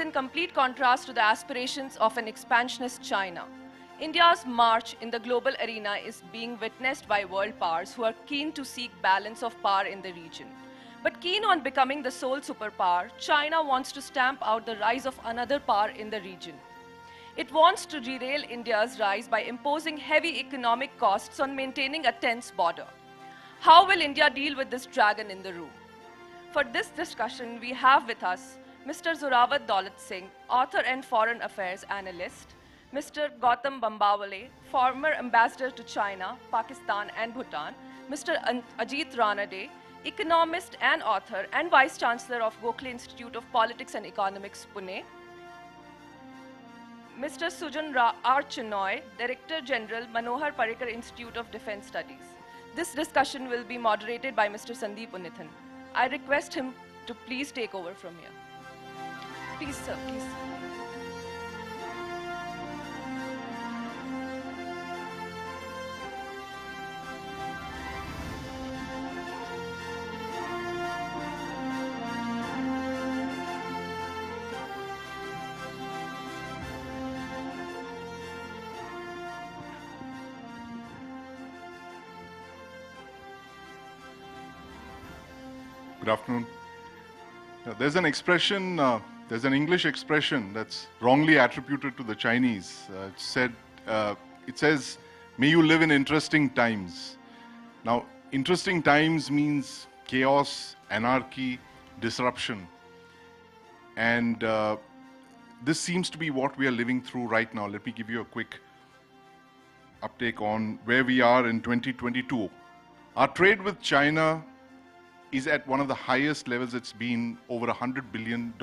in complete contrast to the aspirations of an expansionist China. India's march in the global arena is being witnessed by world powers who are keen to seek balance of power in the region. But keen on becoming the sole superpower, China wants to stamp out the rise of another power in the region. It wants to derail India's rise by imposing heavy economic costs on maintaining a tense border. How will India deal with this dragon in the room? For this discussion, we have with us Mr. Zorawat Daulat Singh, author and foreign affairs analyst, Mr. Gautam Bambawale, former ambassador to China, Pakistan and Bhutan, Mr. Ajit Ranade, economist and author and vice chancellor of Gokhale Institute of Politics and Economics, Pune, Mr. Sujan R. Chinoy, Director General, Manohar Parrikar Institute of Defense Studies. This discussion will be moderated by Mr. Sandeep Unithan. I request him to please take over from here. Please, sir, please. Good afternoon. There's an expression, there's an English expression that's wrongly attributed to the Chinese. It says, may you live in interesting times. Now, interesting times means chaos, anarchy, disruption. And this seems to be what we are living through right now. Let me give you a quick update on where we are in 2022. Our trade with China is at one of the highest levels it's been, over $100 billion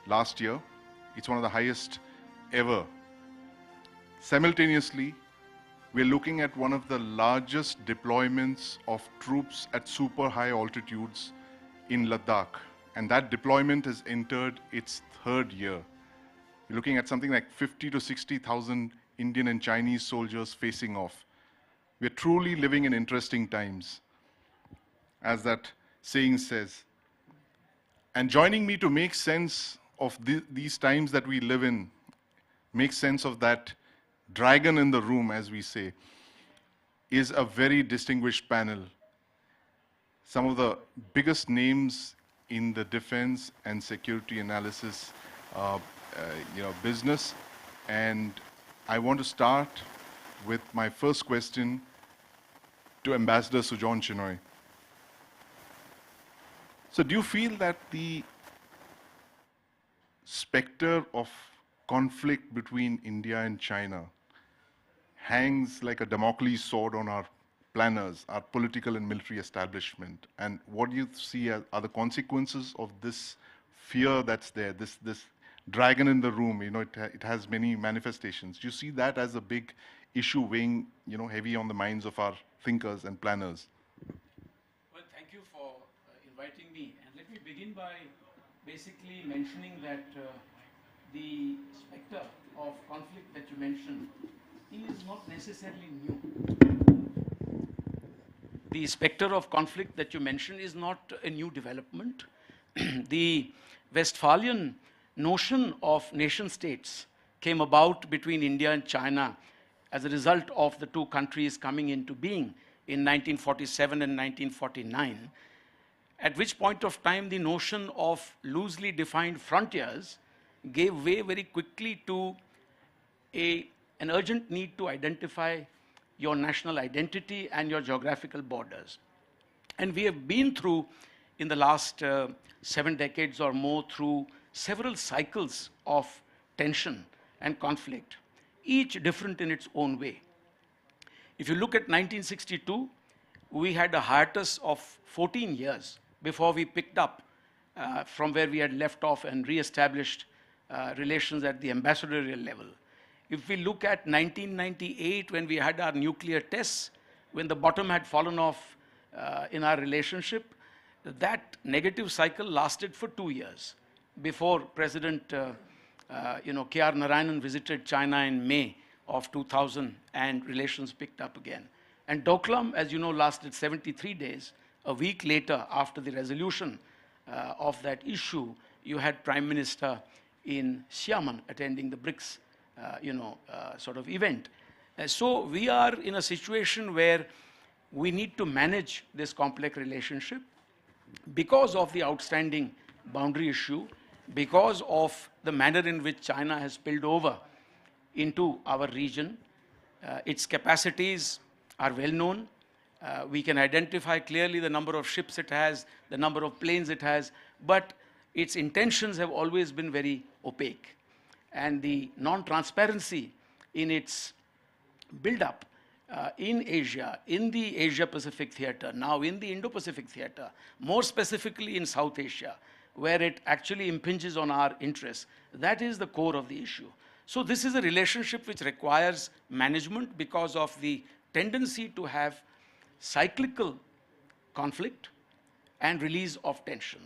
last year. It's one of the highest ever. Simultaneously, we're looking at one of the largest deployments of troops at super high altitudes in Ladakh. And that deployment has entered its third year. We're looking at something like 50 to 60,000 Indian and Chinese soldiers facing off. We're truly living in interesting times, as that saying says. And joining me to make sense of these times that we live in, make sense of that dragon in the room, as we say, is a very distinguished panel. Some of the biggest names in the defense and security analysis business. And I want to start with my first question to Ambassador Sujan Chinoy. So do you feel that the specter of conflict between India and China hangs like a Damocles sword on our planners, our political and military establishment? And what do you see are the consequences of this fear that's there, this dragon in the room? You know, it has many manifestations. Do you see that as a big issue weighing, heavy on the minds of our thinkers and planners? Well, thank you for inviting me. And let me begin by basically mentioning that the specter of conflict that you mentioned is not necessarily new. The specter of conflict that you mentioned is not a new development. The Westphalian notion of nation states came about between India and China as a result of the two countries coming into being in 1947 and 1949, at which point of time the notion of loosely defined frontiers gave way very quickly to an urgent need to identify your national identity and your geographical borders. And we have been through, in the last 7 decades or more, through several cycles of tension and conflict, each different in its own way. If you look at 1962, we had a hiatus of 14 years before we picked up from where we had left off and re-established relations at the ambassadorial level. If we look at 1998, when we had our nuclear tests, when the bottom had fallen off in our relationship, that negative cycle lasted for 2 years before President K.R. Narayanan visited China in May of 2000 and relations picked up again. And Doklam, as you know, lasted 73 days. A week later, after the resolution of that issue, you had Prime Minister in Xiamen attending the BRICS, sort of event. So we are in a situation where we need to manage this complex relationship because of the outstanding boundary issue, because of the manner in which China has spilled over into our region. Its capacities are well known. We can identify clearly the number of ships it has, the number of planes it has, but its intentions have always been very opaque. And the non-transparency in its build-up in Asia, in the Asia-Pacific theater, now in the Indo-Pacific theater, more specifically in South Asia, where it actually impinges on our interests, that is the core of the issue. So this is a relationship which requires management because of the tendency to have cyclical conflict and release of tension.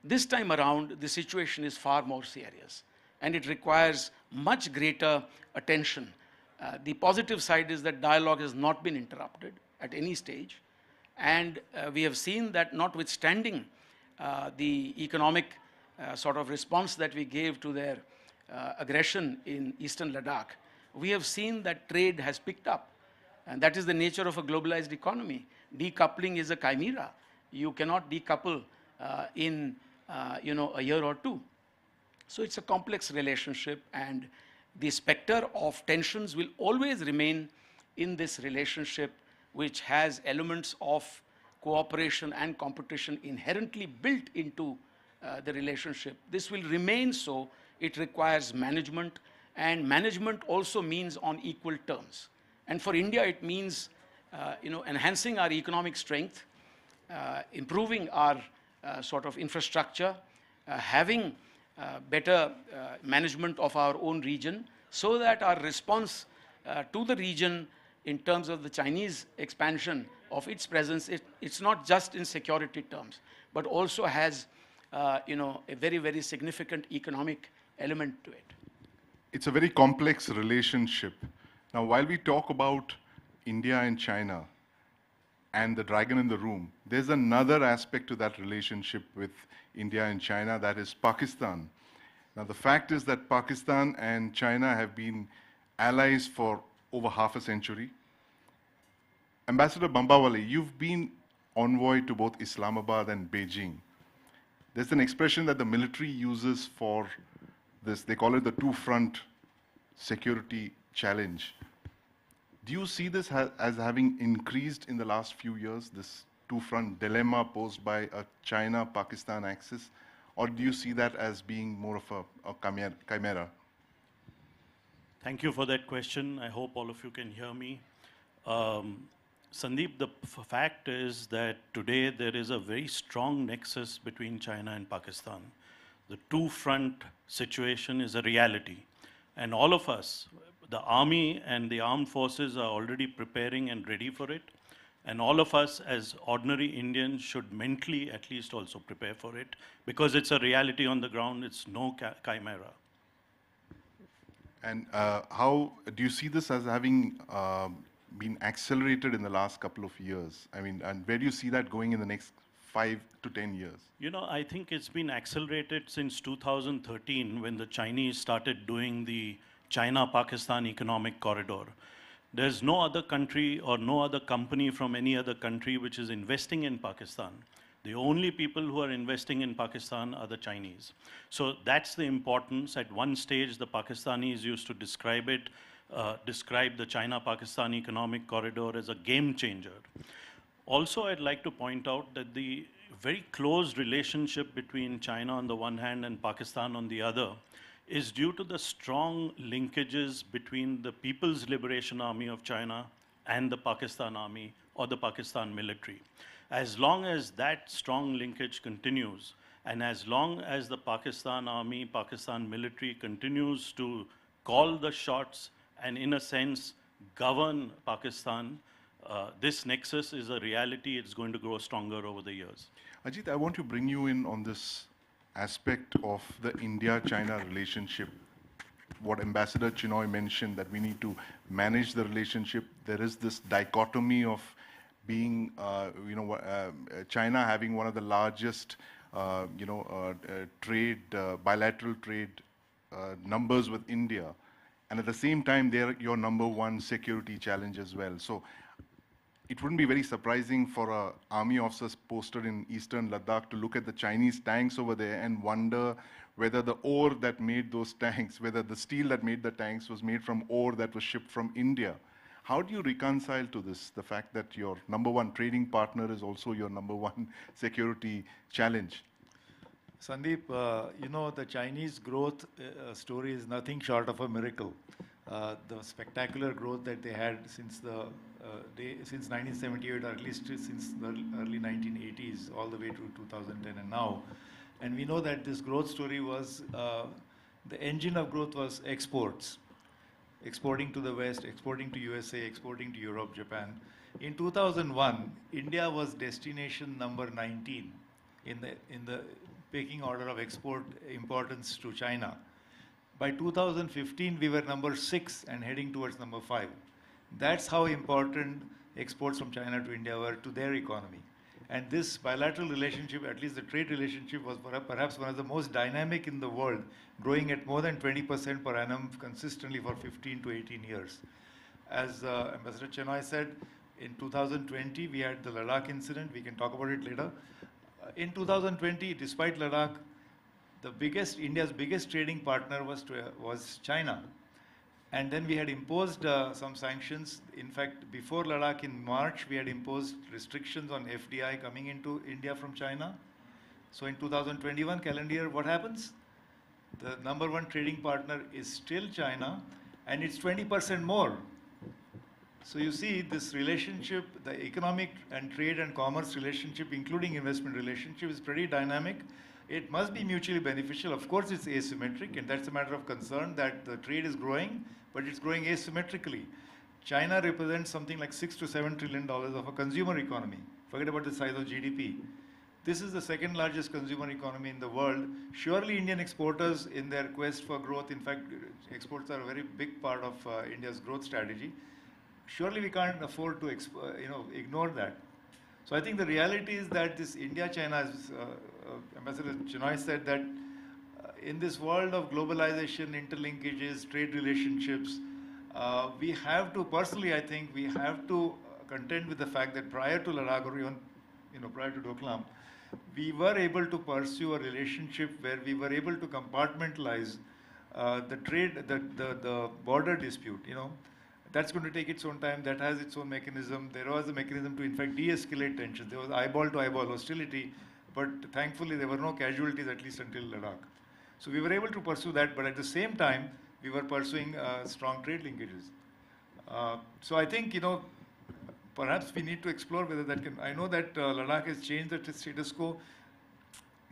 This time around, the situation is far more serious, and it requires much greater attention. The positive side is that dialogue has not been interrupted at any stage, and we have seen that notwithstanding the economic sort of response that we gave to their aggression in eastern Ladakh, we have seen that trade has picked up. And that is the nature of a globalized economy. Decoupling is a chimera. You cannot decouple in a year or two. So it's a complex relationship, and the specter of tensions will always remain in this relationship, which has elements of cooperation and competition inherently built into the relationship. This will remain so. It requires management, and management also means on equal terms. And for India, it means enhancing our economic strength, improving our sort of infrastructure, having better management of our own region, so that our response to the region in terms of the Chinese expansion of its presence, it's not just in security terms, but also has a very, very significant economic element to it. It's a very complex relationship. Now, while we talk about India and China and the dragon in the room, there's another aspect to that relationship with India and China, that is Pakistan. Now, the fact is that Pakistan and China have been allies for over half a century. Ambassador Bambawale, you've been envoy to both Islamabad and Beijing. There's an expression that the military uses for this. They call it the two-front security challenge. Do you see this as having increased in the last few years, this two-front dilemma posed by a China-Pakistan axis? Or do you see that as being more of a chimera? Thank you for that question. I hope all of you can hear me. Sandeep, the fact is that today there is a very strong nexus between China and Pakistan. The two-front situation is a reality. And all of us, the army and the armed forces, are already preparing and ready for it. And all of us as ordinary Indians should mentally at least also prepare for it, because it's a reality on the ground. It's no chimera. And how do you see this as having been accelerated in the last couple of years? I mean, and where do you see that going in the next 5 to 10 years? I think it's been accelerated since 2013, when the Chinese started doing the China-Pakistan economic corridor. There's no other country or no other company from any other country which is investing in Pakistan. The only people who are investing in Pakistan are the Chinese. So that's the importance. At one stage, the Pakistanis used to describe the China-Pakistan economic corridor as a game changer. Also, I'd like to point out that the very close relationship between China on the one hand and Pakistan on the other is due to the strong linkages between the People's Liberation Army of China and the Pakistan Army or the Pakistan military. As long as that strong linkage continues, and as long as the Pakistan Army, Pakistan military continues to call the shots and in a sense govern Pakistan, this nexus is a reality. It's going to grow stronger over the years. Ajit, I want to bring you in on this aspect of the India-China relationship. What Ambassador Chinoy mentioned, that we need to manage the relationship. There is this dichotomy of being, China having one of the largest bilateral trade numbers with India, and at the same time, they're your number one security challenge as well. So it wouldn't be very surprising for an army officer posted in eastern Ladakh to look at the Chinese tanks over there and wonder whether the ore that made those tanks, whether the steel that made the tanks was made from ore that was shipped from India. How do you reconcile to this, the fact that your number one trading partner is also your number one security challenge? Sandeep, you know, the Chinese growth story is nothing short of a miracle. The spectacular growth that they had since since 1978, or at least since the early 1980s, all the way to 2010 and now. And we know that this growth story was, the engine of growth was exports. Exporting to the West, exporting to USA, exporting to Europe, Japan. In 2001, India was destination number 19 in the pecking order of export importance to China. By 2015, we were number 6 and heading towards number 5. That's how important exports from China to India were to their economy. And this bilateral relationship, at least the trade relationship, was perhaps one of the most dynamic in the world, growing at more than 20% per annum consistently for 15 to 18 years. As Ambassador Chenoy said, in 2020, we had the Ladakh incident. We can talk about it later. In 2020, despite Ladakh, India's biggest trading partner was China. And then we had imposed some sanctions. In fact, before Ladakh in March, we had imposed restrictions on FDI coming into India from China. So in 2021 calendar year, what happens? The number one trading partner is still China, and it's 20% more. So you see this relationship, the economic and trade and commerce relationship, including investment relationship, is pretty dynamic. It must be mutually beneficial. Of course, it's asymmetric, and that's a matter of concern that the trade is growing, but it's growing asymmetrically. China represents something like $6 to $7 trillion of a consumer economy. Forget about the size of GDP. This is the second largest consumer economy in the world. Surely Indian exporters, in their quest for growth, in fact, exports are a very big part of India's growth strategy. Surely we can't afford to ignore that. So I think the reality is that this India-China, as Ambassador Chenoy said, that in this world of globalization, interlinkages, trade relationships, we have to, personally I think, we have to contend with the fact that prior to Ladakh, or even prior to Doklam, we were able to pursue a relationship where we were able to compartmentalize the trade, the border dispute, That's going to take its own time. That has its own mechanism. There was a mechanism to, in fact, de-escalate tensions. There was eyeball-to-eyeball hostility, but thankfully there were no casualties, at least until Ladakh. So we were able to pursue that, but at the same time, we were pursuing strong trade linkages. So I think, perhaps we need to explore whether that can. I know that Ladakh has changed the status quo.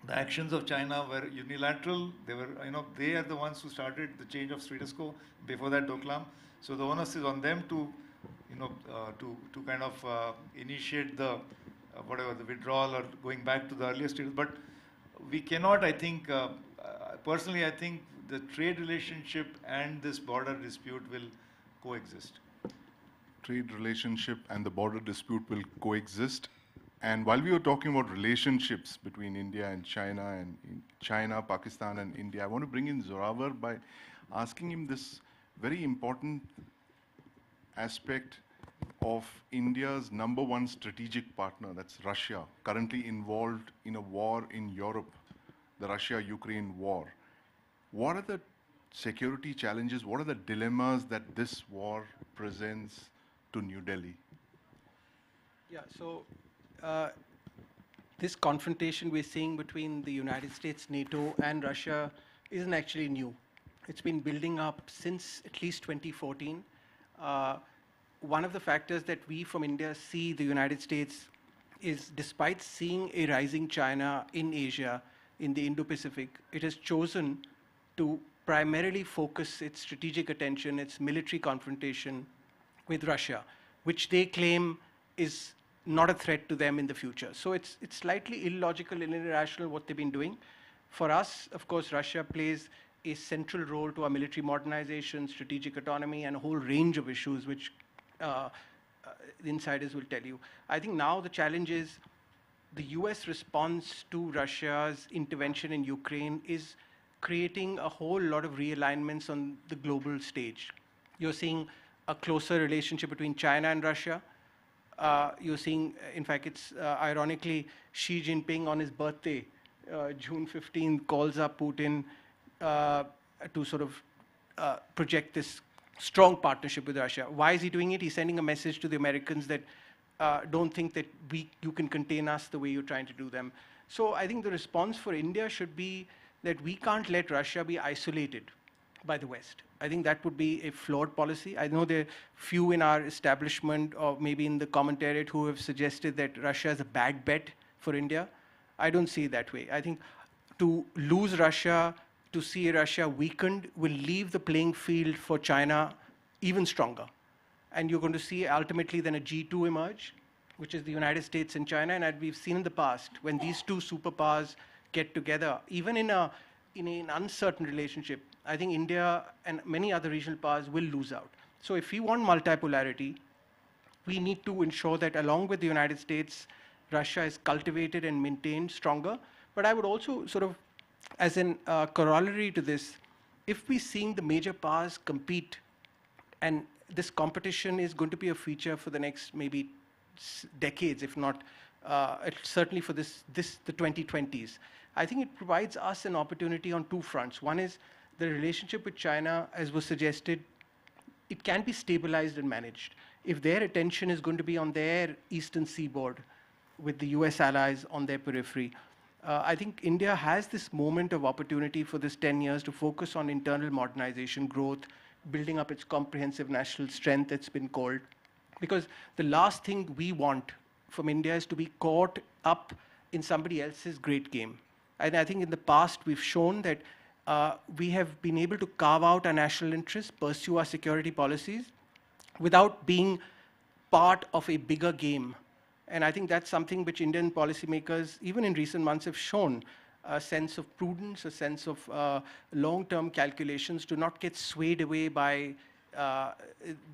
The actions of China were unilateral. They were, they are the ones who started the change of status quo. Before that, Doklam. So the onus is on them to, to kind of initiate the the withdrawal or going back to the earlier status. But we cannot, I think, personally, I think the trade relationship and this border dispute will coexist. Trade relationship and the border dispute will coexist. And while we were talking about relationships between India and China, Pakistan and India, I want to bring in Zorawar by asking him this very important aspect of India's number one strategic partner, that's Russia, currently involved in a war in Europe, the Russia-Ukraine war. What are the security challenges, what are the dilemmas that this war presents to New Delhi? Yeah, so this confrontation we're seeing between the United States, NATO and Russia isn't actually new. It's been building up since at least 2014. One of the factors that we from India see the United States is, despite seeing a rising China in Asia, in the Indo-Pacific, it has chosen to primarily focus its strategic attention, its military confrontation with Russia, which they claim is not a threat to them in the future. So it's slightly illogical and irrational what they've been doing. For us, of course, Russia plays a central role to our military modernization, strategic autonomy, and a whole range of issues which the insiders will tell you. I think now the challenge is the US response to Russia's intervention in Ukraine is creating a whole lot of realignments on the global stage. You're seeing a closer relationship between China and Russia. You're seeing, in fact, it's ironically, Xi Jinping on his birthday, June 15th, calls up Putin to sort of project this strong partnership with Russia. Why is he doing it? He's sending a message to the Americans that don't think that you can contain us the way you're trying to do them. So I think the response for India should be that we can't let Russia be isolated by the West. I think that would be a flawed policy. I know there are few in our establishment or maybe in the commentariat who have suggested that Russia is a bad bet for India. I don't see it that way. I think to lose Russia, to see Russia weakened, will leave the playing field for China even stronger. And you're going to see ultimately then a G2 emerge, which is the United States and China. And as we've seen in the past, when these two superpowers get together, even in an uncertain relationship, I think India and many other regional powers will lose out. So if we want multipolarity, we need to ensure that along with the United States, Russia is cultivated and maintained stronger. But I would also sort of, as a corollary to this, if we're seeing the major powers compete, and this competition is going to be a feature for the next maybe decades, if not certainly for the 2020s, I think it provides us an opportunity on two fronts. One is the relationship with China, as was suggested, it can be stabilized and managed. If their attention is going to be on their eastern seaboard with the US allies on their periphery, I think India has this moment of opportunity for this 10 years to focus on internal modernization, growth, building up its comprehensive national strength, it's been called. Because the last thing we want from India is to be caught up in somebody else's great game. And I think in the past we've shown that we have been able to carve out our national interests, pursue our security policies without being part of a bigger game. And I think that's something which Indian policymakers, even in recent months, have shown a sense of prudence, a sense of long-term calculations, to not get swayed away by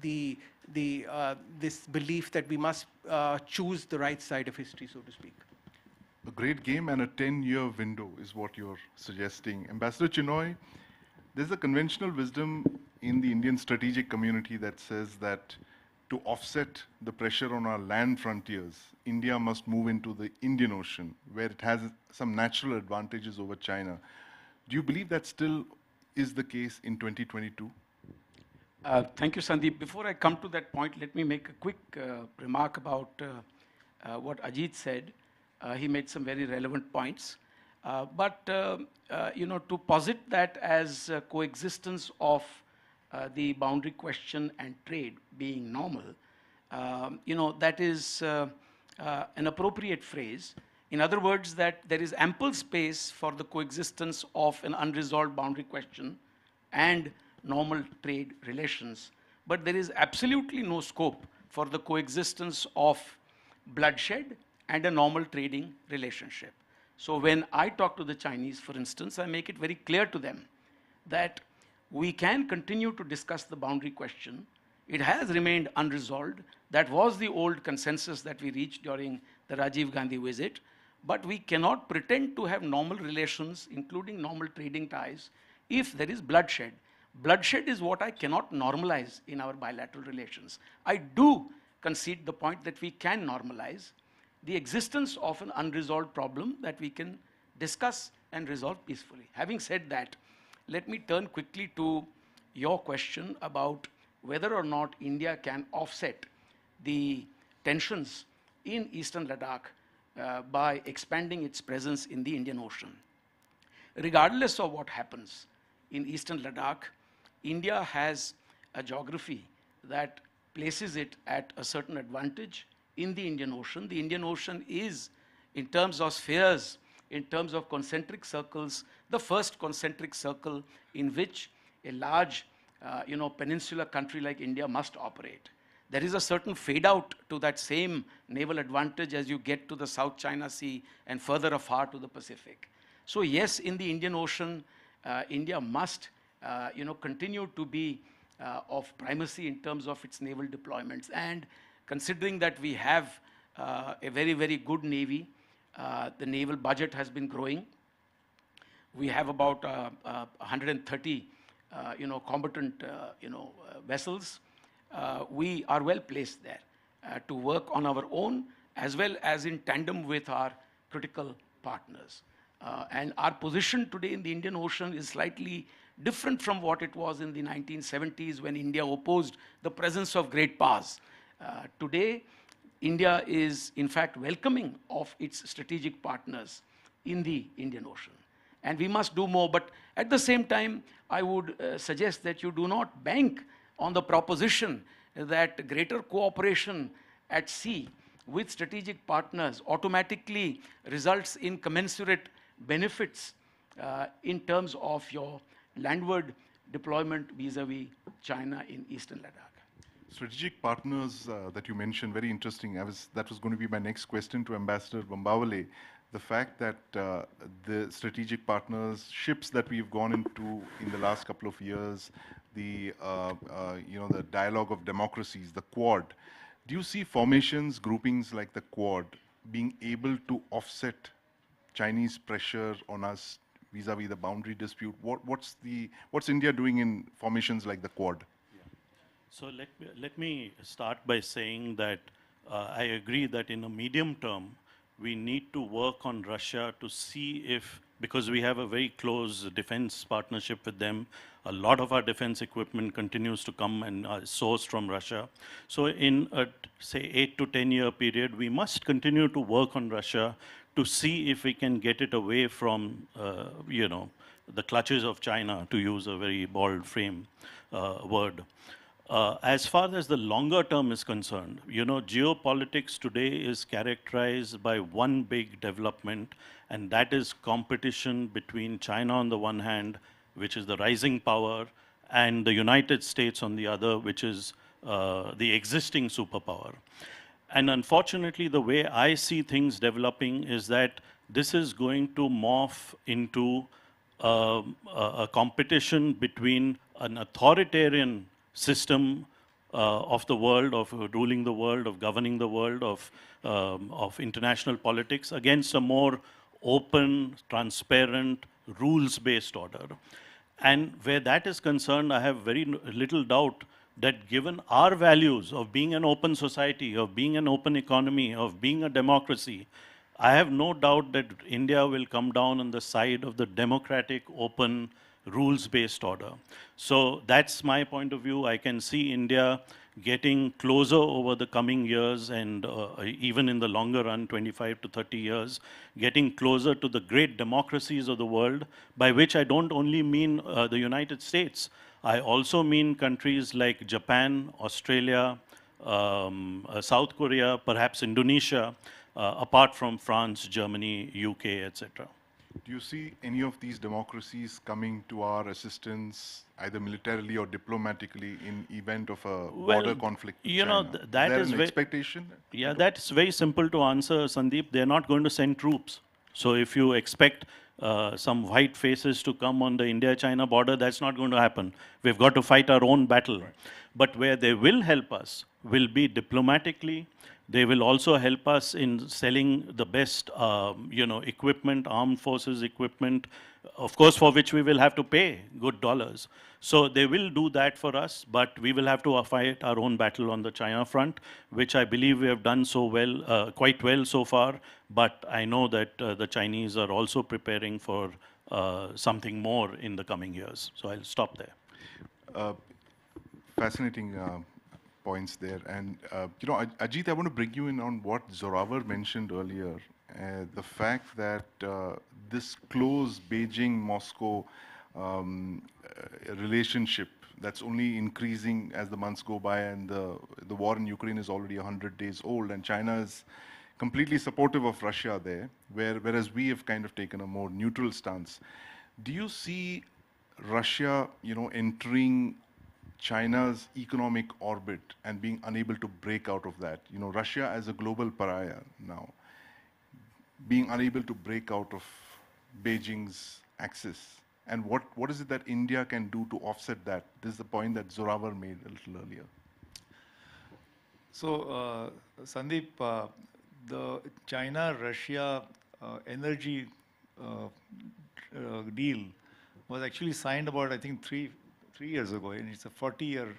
this belief that we must choose the right side of history, so to speak. A great game and a 10-year window is what you're suggesting. Ambassador Chinoy, there's a conventional wisdom in the Indian strategic community that says that to offset the pressure on our land frontiers, India must move into the Indian Ocean, where it has some natural advantages over China. Do you believe that still is the case in 2022? Thank you, Sandeep. Before I come to that point, let me make a quick remark about what Ajit said. He made some very relevant points. But to posit that as coexistence of the boundary question and trade being normal, that is an appropriate phrase. In other words, that there is ample space for the coexistence of an unresolved boundary question and normal trade relations. But there is absolutely no scope for the coexistence of bloodshed and a normal trading relationship. So when I talk to the Chinese, for instance, I make it very clear to them that we can continue to discuss the boundary question. It has remained unresolved. That was the old consensus that we reached during the Rajiv Gandhi visit. But we cannot pretend to have normal relations, including normal trading ties, if there is bloodshed. Bloodshed is what I cannot normalize in our bilateral relations. I do concede the point that we can normalize the existence of an unresolved problem that we can discuss and resolve peacefully. Having said that, let me turn quickly to your question about whether or not India can offset the tensions in Eastern Ladakh by expanding its presence in the Indian Ocean. Regardless of what happens in Eastern Ladakh, India has a geography that places it at a certain advantage in the Indian Ocean. The Indian Ocean is, in terms of spheres, in terms of concentric circles, the first concentric circle in which a large peninsular country like India must operate. There is a certain fade out to that same naval advantage as you get to the South China Sea and further afar to the Pacific. So yes, in the Indian Ocean, India must continue to be of primacy in terms of its naval deployments. And considering that we have a very, very good navy, The naval budget has been growing. We have about 130, combatant, vessels. We are well placed there to work on our own as well as in tandem with our critical partners. And our position today in the Indian Ocean is slightly different from what it was in the 1970s when India opposed the presence of great powers. Today, India is in fact welcoming of its strategic partners in the Indian Ocean. And we must do more, but at the same time, I would suggest that you do not bank on the proposition that greater cooperation at sea with strategic partners automatically results in commensurate benefits in terms of your landward deployment vis-a-vis China in eastern Ladakh. Strategic partners that you mentioned, very interesting. That was going to be my next question to Ambassador Bombawale. The fact that the strategic partnerships that we've gone into in the last couple of years, the dialogue of democracies, the Quad. Do you see formations, groupings like the Quad being able to offset Chinese pressure on us vis-a-vis the boundary dispute? What's India doing in formations like the Quad? So let me start by saying that I agree that in a medium term, we need to work on Russia to see if, because we have a very close defense partnership with them, a lot of our defense equipment continues to come and sourced from Russia. So in a, say, 8 to 10 year period, we must continue to work on Russia to see if we can get it away from, the clutches of China, to use a very bald frame word. As far as the longer term is concerned, geopolitics today is characterized by one big development, and that is competition between China on the one hand, which is the rising power, and the United States on the other, which is the existing superpower. And unfortunately, the way I see things developing is that this is going to morph into a competition between an authoritarian system of the world, of ruling the world, of governing the world, of international politics against a more open, transparent, rules-based order. And where that is concerned, I have very little doubt that given our values of being an open society, of being an open economy, of being a democracy, I have no doubt that India will come down on the side of the democratic, open, rules-based order. So that's my point of view. I can see India getting closer over the coming years and even in the longer run, 25 to 30 years, getting closer to the great democracies of the world, by which I don't only mean the United States. I also mean countries like Japan, Australia, South Korea, perhaps Indonesia, apart from France, Germany, UK, etc. Do you see any of these democracies coming to our assistance, either militarily or diplomatically, in event of a border conflict with China? That is an expectation? Yeah, that's very simple to answer, Sandeep. They're not going to send troops. So if you expect some white faces to come on the India-China border, that's not going to happen. We've got to fight our own battle. Right. But where they will help us will be diplomatically. They will also help us in selling the best, equipment, armed forces equipment, of course, for which we will have to pay good dollars. So they will do that for us, but we will have to fight our own battle on the China front, which I believe we have done so well, quite well so far. But I know that the Chinese are also preparing for something more in the coming years. So I'll stop there. Fascinating points there. And, Ajit, I want to bring you in on what Zorawar mentioned earlier. The fact that this close Beijing-Moscow relationship that's only increasing as the months go by, and the war in Ukraine is already 100 days old, and China is completely supportive of Russia there, whereas we have kind of taken a more neutral stance. Do you see Russia, entering China's economic orbit and being unable to break out of that? Russia as a global pariah now, being unable to break out of Beijing's axis. And what is it that India can do to offset that? This is the point that Zorawar made a little earlier. So, Sandeep, the China-Russia energy deal was actually signed about, I think, three years ago, and it's a 40-year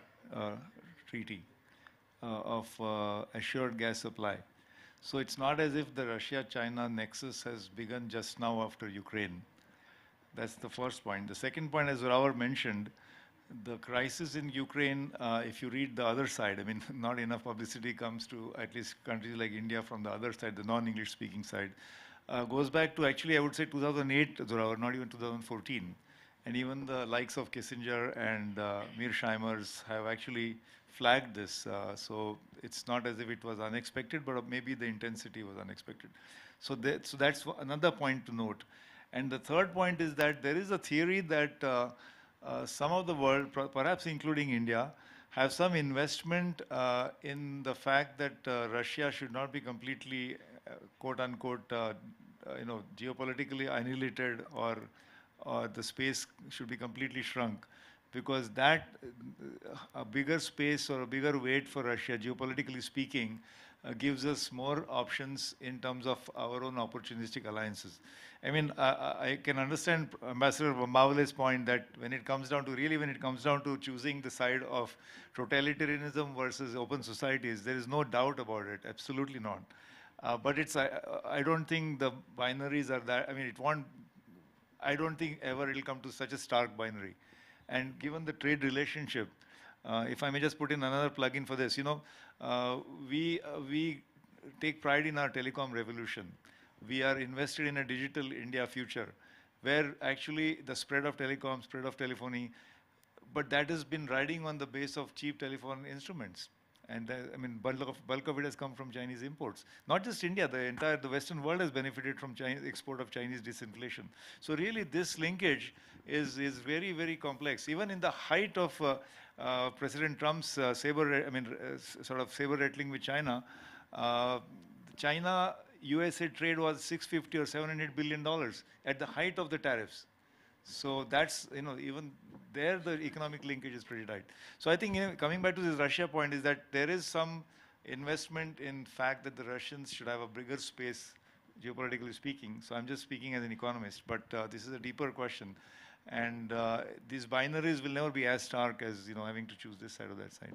treaty of assured gas supply. So it's not as if the Russia-China nexus has begun just now after Ukraine. That's the first point. The second point, as Ravar mentioned, the crisis in Ukraine, if you read the other side, I mean, not enough publicity comes to at least countries like India from the other side, the non-English speaking side, goes back to actually, I would say 2008, Ravar, not even 2014. And even the likes of Kissinger and Mearsheimer's have actually flagged this. So it's not as if it was unexpected, but maybe the intensity was unexpected. So that's another point to note. And the third point is that there is a theory that some of the world, perhaps including India, have some investment in the fact that Russia should not be completely, quote unquote, geopolitically annihilated, or the space should be completely shrunk, because that a bigger space or a bigger weight for Russia, geopolitically speaking, gives us more options in terms of our own opportunistic alliances. I mean, I can understand Ambassador Mavale's point that when it comes down to choosing the side of totalitarianism versus open societies, there is no doubt about it, absolutely not. But I don't think the binaries are that, I mean, I don't think ever it'll come to such a stark binary. And given the trade relationship, if I may just put in another plug-in for this, we take pride in our telecom revolution. We are invested in a digital India future, where actually the spread of telecom, spread of telephony, but that has been riding on the base of cheap telephone instruments. And I mean, bulk of it has come from Chinese imports. Not just India, the Western world has benefited from export of Chinese disinflation. So really, this linkage is very, very complex. Even in the height of President Trump's sort of saber rattling with China, China-USA trade was $650 or $700 billion at the height of the tariffs. So that's, even there the economic linkage is pretty tight. So I think, coming back to this Russia point, is that there is some investment in fact that the Russians should have a bigger space, geopolitically speaking. So I'm just speaking as an economist, but this is a deeper question. And these binaries will never be as stark as, having to choose this side or that side.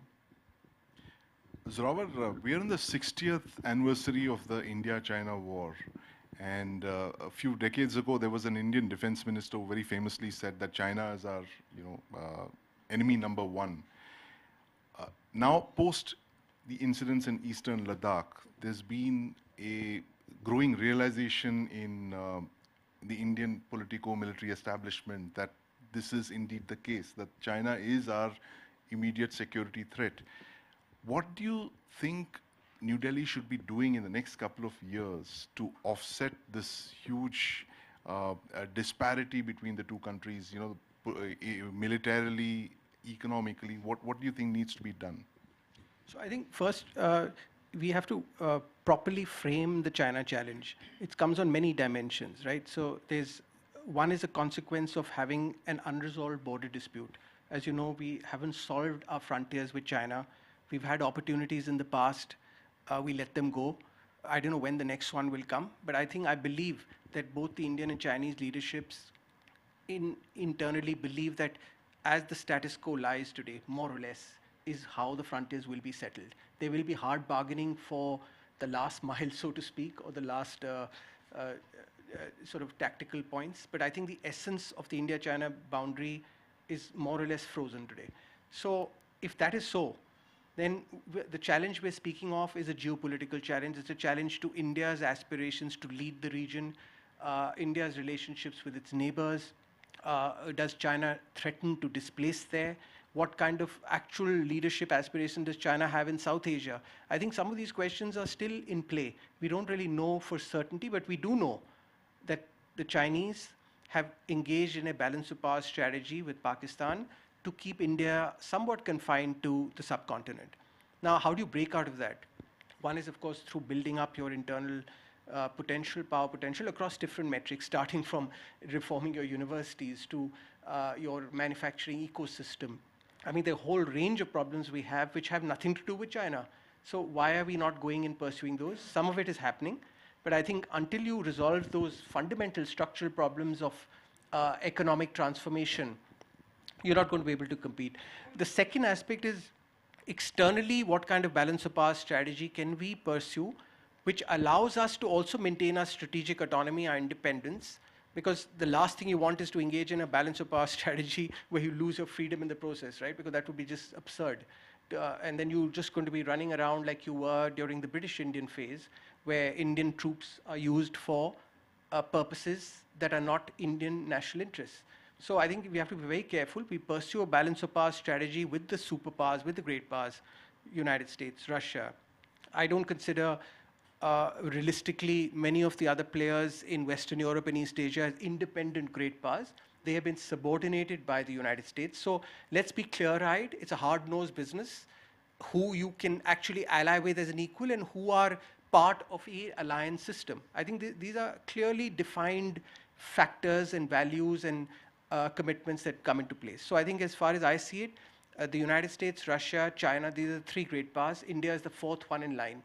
Zorawar, we are in the 60th anniversary of the India-China war. And a few decades ago, there was an Indian defense minister who very famously said that China is our, enemy number one. Now, post the incidents in eastern Ladakh, there's been a growing realization in the Indian politico-military establishment that this is indeed the case, that China is our immediate security threat. What do you think New Delhi should be doing in the next couple of years to offset this huge disparity between the two countries, militarily, economically? What do you think needs to be done? So I think first, we have to properly frame the China challenge. It comes on many dimensions, right? So one is a consequence of having an unresolved border dispute. As you know, we haven't solved our frontiers with China. We've had opportunities in the past. We let them go. I don't know when the next one will come, but I believe that both the Indian and Chinese leaderships internally believe that as the status quo lies today, more or less, is how the frontiers will be settled. There will be hard bargaining for the last mile, so to speak, or the last sort of tactical points, but I think the essence of the India-China boundary is more or less frozen today. So if that is so, then the challenge we're speaking of is a geopolitical challenge. It's a challenge to India's aspirations to lead the region, India's relationships with its neighbors. Does China threaten to displace there? What kind of actual leadership aspiration does China have in South Asia? I think some of these questions are still in play. We don't really know for certainty, but we do know that the Chinese have engaged in a balance of power strategy with Pakistan to keep India somewhat confined to the subcontinent. Now, how do you break out of that? One is, of course, through building up your internal power potential across different metrics, starting from reforming your universities to your manufacturing ecosystem. I mean, the whole range of problems we have which have nothing to do with China. So why are we not going and pursuing those? Some of it is happening. But I think until you resolve those fundamental structural problems of economic transformation, you're not going to be able to compete. The second aspect is externally, what kind of balance of power strategy can we pursue, which allows us to also maintain our strategic autonomy, our independence, because the last thing you want is to engage in a balance of power strategy where you lose your freedom in the process, right? Because that would be just absurd. And then you're just going to be running around like you were during the British-Indian phase, where Indian troops are used for purposes that are not Indian national interests. So I think we have to be very careful. We pursue a balance of power strategy with the superpowers, with the great powers, United States, Russia. I don't consider realistically many of the other players in Western Europe and East Asia as independent great powers. They have been subordinated by the United States. So let's be clear-eyed. It's a hard-nosed business. Who you can actually ally with as an equal and who are part of a alliance system. I think these are clearly defined factors and values and commitments that come into place. So I think as far as I see it, the United States, Russia, China, these are the three great powers. India is the fourth one in line.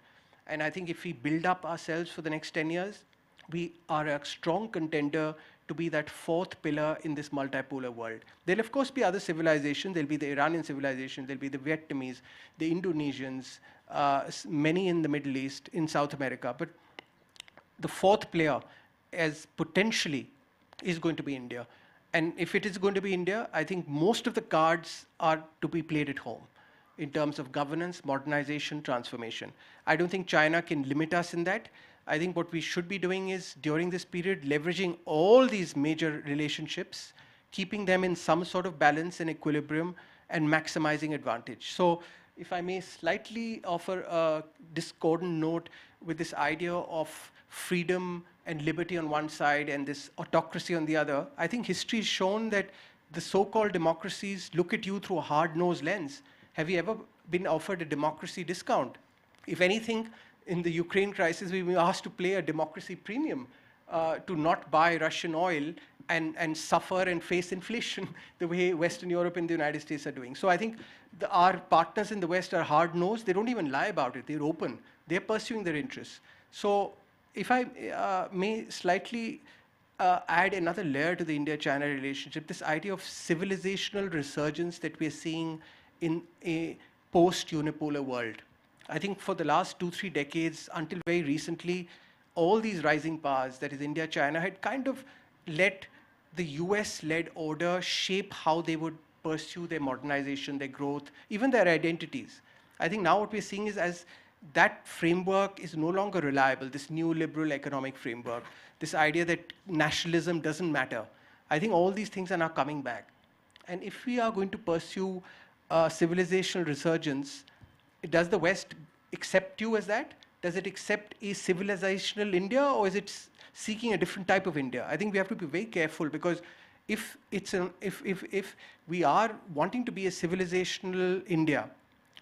And I think if we build up ourselves for the next 10 years, we are a strong contender to be that fourth pillar in this multipolar world. There'll of course be other civilizations. There'll be the Iranian civilization, there'll be the Vietnamese, the Indonesians, many in the Middle East, in South America. But the fourth player as potentially is going to be India. And if it is going to be India, I think most of the cards are to be played at home in terms of governance, modernization, transformation. I don't think China can limit us in that. I think what we should be doing is, during this period, leveraging all these major relationships, keeping them in some sort of balance and equilibrium, and maximizing advantage. So if I may slightly offer a discordant note with this idea of freedom and liberty on one side and this autocracy on the other, I think history has shown that the so-called democracies look at you through a hard-nosed lens. Have you ever been offered a democracy discount? If anything, in the Ukraine crisis, we were asked to pay a democracy premium to not buy Russian oil and suffer and face inflation the way Western Europe and the United States are doing. So I think our partners in the West are hard-nosed. They don't even lie about it. They're open. They're pursuing their interests. So if I may slightly add another layer to the India-China relationship, this idea of civilizational resurgence that we're seeing in a post-unipolar world. I think for the last 2-3 decades, until very recently, all these rising powers, that is India, China, had kind of let the US-led order shape how they would pursue their modernization, their growth, even their identities. I think now what we're seeing is, as that framework is no longer reliable, this new liberal economic framework, this idea that nationalism doesn't matter, I think all these things are now coming back. And if we are going to pursue civilizational resurgence, does the West accept you as that? Does it accept a civilizational India, or is it seeking a different type of India? I think we have to be very careful, because if we are wanting to be a civilizational India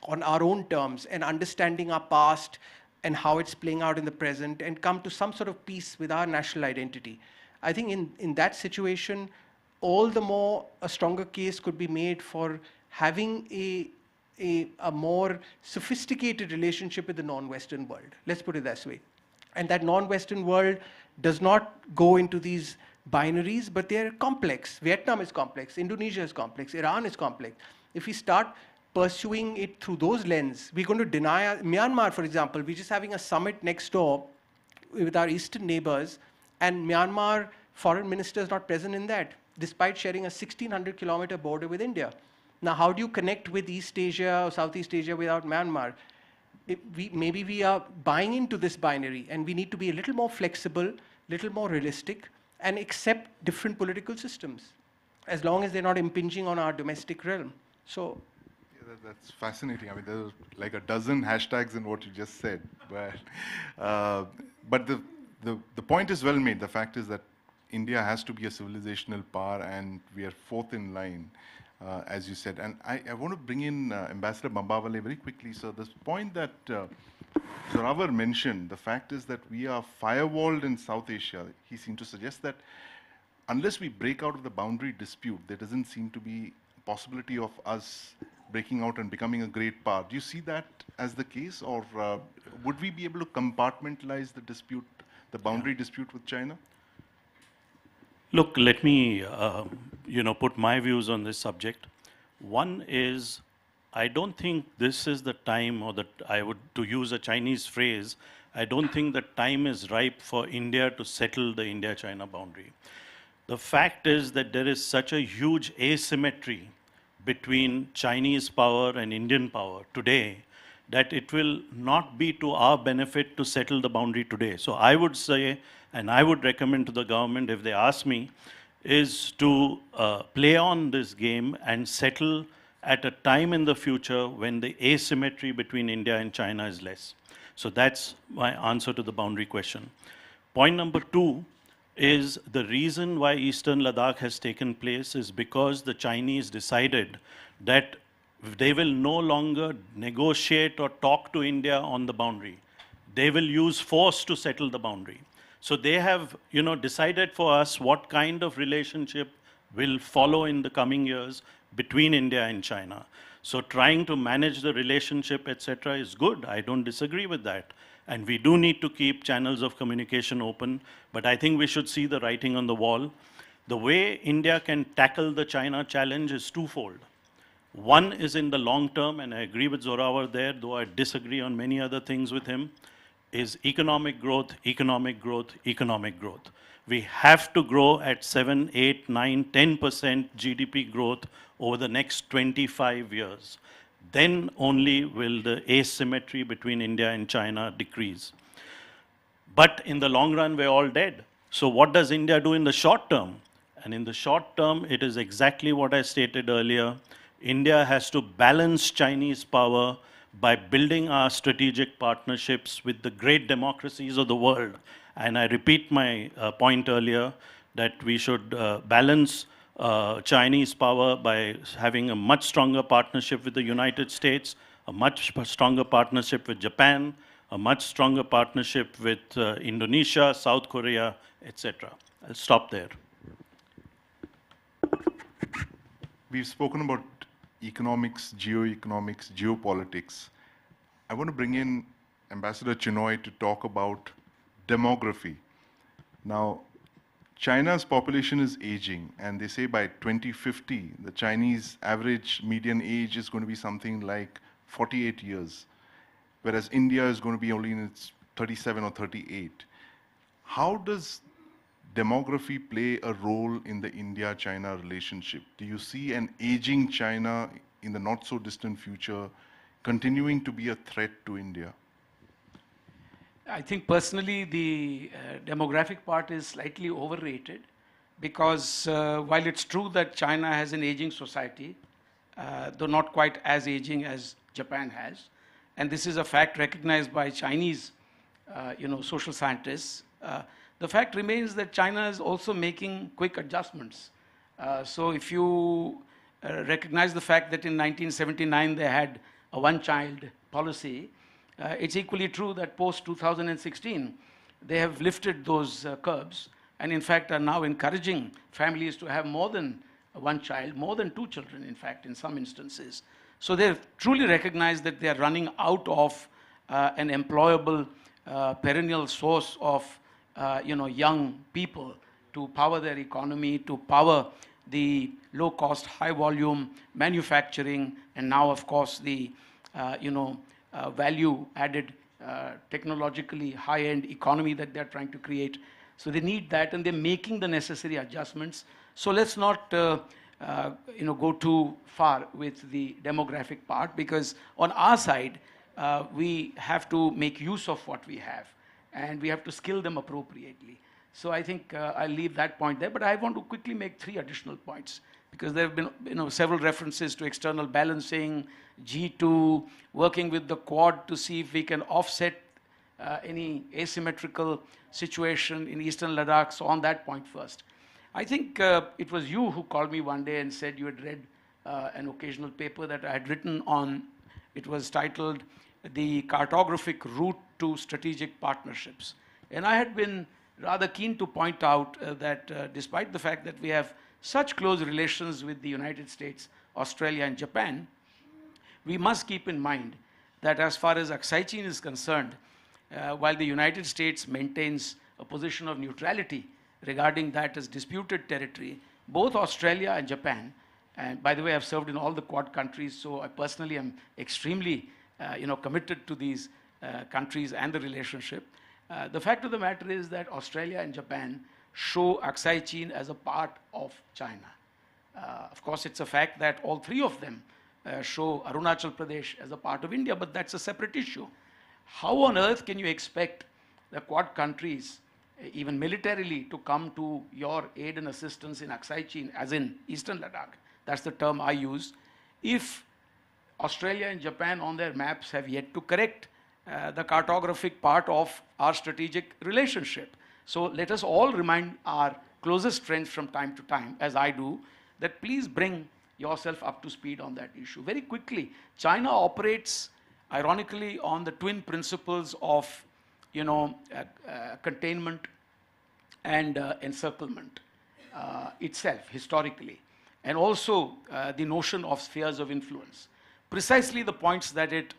on our own terms and understanding our past and how it's playing out in the present and come to some sort of peace with our national identity, I think in that situation, all the more a stronger case could be made for having a more sophisticated relationship with the non-Western world. Let's put it this way. And that non-Western world does not go into these binaries, but they're complex. Vietnam is complex, Indonesia is complex, Iran is complex. If we start pursuing it through those lenses, we're going to deny Myanmar, for example. We're just having a summit next door with our eastern neighbors, and Myanmar foreign minister is not present in that, despite sharing a 1,600-kilometer border with India. Now, how do you connect with East Asia or Southeast Asia without Myanmar? Maybe we are buying into this binary, and we need to be a little more flexible, little more realistic, and accept different political systems, as long as they're not impinging on our domestic realm. So, yeah, that's fascinating. I mean, there's like a dozen hashtags in what you just said. But the point is well made. The fact is that India has to be a civilizational power, and we are fourth in line. As you said. And I want to bring in Ambassador Bambawale very quickly. So this point that Zorawar mentioned, the fact is that we are firewalled in South Asia. He seemed to suggest that unless we break out of the boundary dispute, there doesn't seem to be a possibility of us breaking out and becoming a great power. Do you see that as the case, or would we be able to compartmentalize the dispute the boundary dispute with China? Look, let me, put my views on this subject. One is, I don't think this is the time, or that I would, to use a Chinese phrase, I don't think the time is ripe for India to settle the India-China boundary. The fact is that there is such a huge asymmetry between Chinese power and Indian power today that it will not be to our benefit to settle the boundary today. So I would say, and I would recommend to the government, if they ask me, is to play on this game and settle at a time in the future when the asymmetry between India and China is less. So that's my answer to the boundary question. Point number two is the reason why Eastern Ladakh has taken place is because the Chinese decided that they will no longer negotiate or talk to India on the boundary. They will use force to settle the boundary. So they have, decided for us what kind of relationship will follow in the coming years between India and China. So trying to manage the relationship, etc., is good. I don't disagree with that. And we do need to keep channels of communication open, but I think we should see the writing on the wall. The way India can tackle the China challenge is twofold. One is in the long term, and I agree with Zorawar there, though I disagree on many other things with him, is economic growth, economic growth, economic growth. We have to grow at 7, 8, 9, 10% GDP growth over the next 25 years. Then only will the asymmetry between India and China decrease. But in the long run, we're all dead. So what does India do in the short term? And in the short term, it is exactly what I stated earlier. India has to balance Chinese power by building our strategic partnerships with the great democracies of the world. And I repeat my point earlier that we should balance Chinese power by having a much stronger partnership with the United States, a much stronger partnership with Japan, a much stronger partnership with Indonesia, South Korea, etc. I'll stop there. We've spoken about economics, geoeconomics, geopolitics. I want to bring in Ambassador Chinoy to talk about demography. Now, China's population is aging, and they say by 2050, the Chinese average median age is going to be something like 48 years, whereas India is going to be only in its 37 or 38. How does demography play a role in the India-China relationship? Do you see an aging China in the not-so-distant future continuing to be a threat to India? I think personally the demographic part is slightly overrated because while it's true that China has an aging society, though not quite as aging as Japan has, and this is a fact recognized by Chinese social scientists, the fact remains that China is also making quick adjustments. So if you recognize the fact that in 1979 they had a one-child policy, it's equally true that post-2016, they have lifted those curbs and in fact are now encouraging families to have more than one child, more than two children, in fact, in some instances. So they've truly recognized that they are running out of an employable perennial source of young people to power their economy, to power the low-cost, high-volume manufacturing, and now, of course, the value-added, technologically high-end economy that they're trying to create. So they need that, and they're making the necessary adjustments. So let's not, go too far with the demographic part, because on our side, we have to make use of what we have, and we have to skill them appropriately. So I think I'll leave that point there, but I want to quickly make 3 additional points, because there have been several references to external balancing, G2, working with the Quad to see if we can offset any asymmetrical situation in Eastern Ladakh. So on that point first. I think it was you who called me one day and said you had read an occasional paper that I had written on, it was titled, The Cartographic Route to Strategic Partnerships. And I had been rather keen to point out that despite the fact that we have such close relations with the United States, Australia, and Japan, we must keep in mind that as far as Aksai Chin is concerned, while the United States maintains a position of neutrality regarding that as disputed territory. Both Australia and Japan, and by the way, I've served in all the Quad countries, so I personally am extremely committed to these countries and the relationship. The fact of the matter is that Australia and Japan show Aksai Chin as a part of China. Of course, it's a fact that all three of them show Arunachal Pradesh as a part of India, but that's a separate issue. How on earth can you expect the Quad countries, even militarily, to come to your aid and assistance in Aksai Chin, as in Eastern Ladakh? That's the term I use. If Australia and Japan on their maps have yet to correct the cartographic part of our strategic relationship. So let us all remind our closest friends from time to time, as I do, that please bring yourself up to speed on that issue. Very quickly, China operates, ironically, on the twin principles of containment and encirclement itself, historically, and also the notion of spheres of influence. Precisely the points that it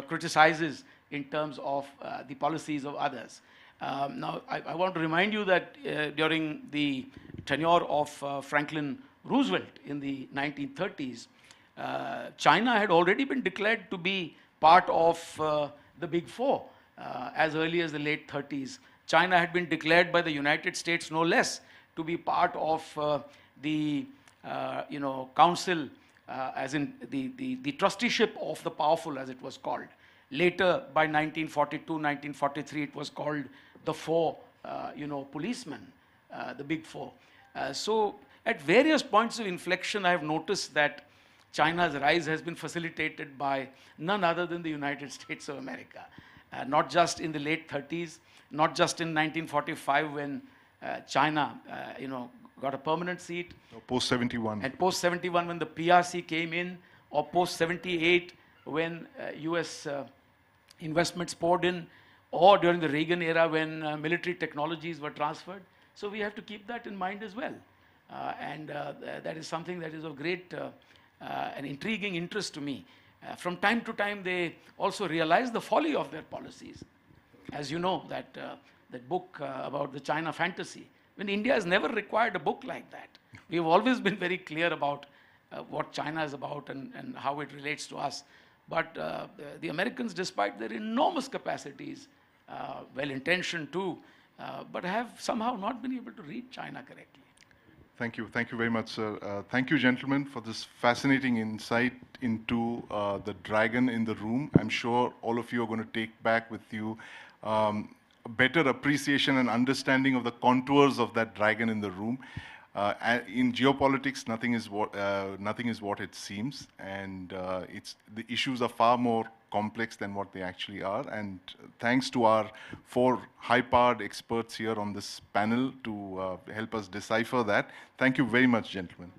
criticizes in terms of the policies of others. Now, I want to remind you that during the tenure of Franklin Roosevelt in the 1930s, China had already been declared to be part of the Big Four as early as the late 30s. China had been declared by the United States, no less, to be part of the council, as in the trusteeship of the powerful, as it was called. Later, by 1942, 1943, it was called the Four, policemen, the Big Four. So, at various points of inflection, I have noticed that China's rise has been facilitated by none other than the United States of America. Not just in the late 30s, not just in 1945 when China, got a permanent seat. Post 71. And post 71 when the PRC came in, or post 78 when US investments poured in, or during the Reagan era when military technologies were transferred. So we have to keep that in mind as well. And that is something that is of great and intriguing interest to me. From time to time, they also realize the folly of their policies. As you know, that book about the China fantasy, when India has never required a book like that. We have always been very clear about what China is about and how it relates to us. But the Americans, despite their enormous capacities, well-intentioned too, but have somehow not been able to read China correctly. Thank you. Thank you very much, sir. Thank you, gentlemen, for this fascinating insight into the dragon in the room. I'm sure all of you are going to take back with you a better appreciation and understanding of the contours of that dragon in the room. In geopolitics, nothing is what it seems, and the issues are far more complex than what they actually are. And thanks to our 4 high-powered experts here on this panel to help us decipher that. Thank you very much, gentlemen.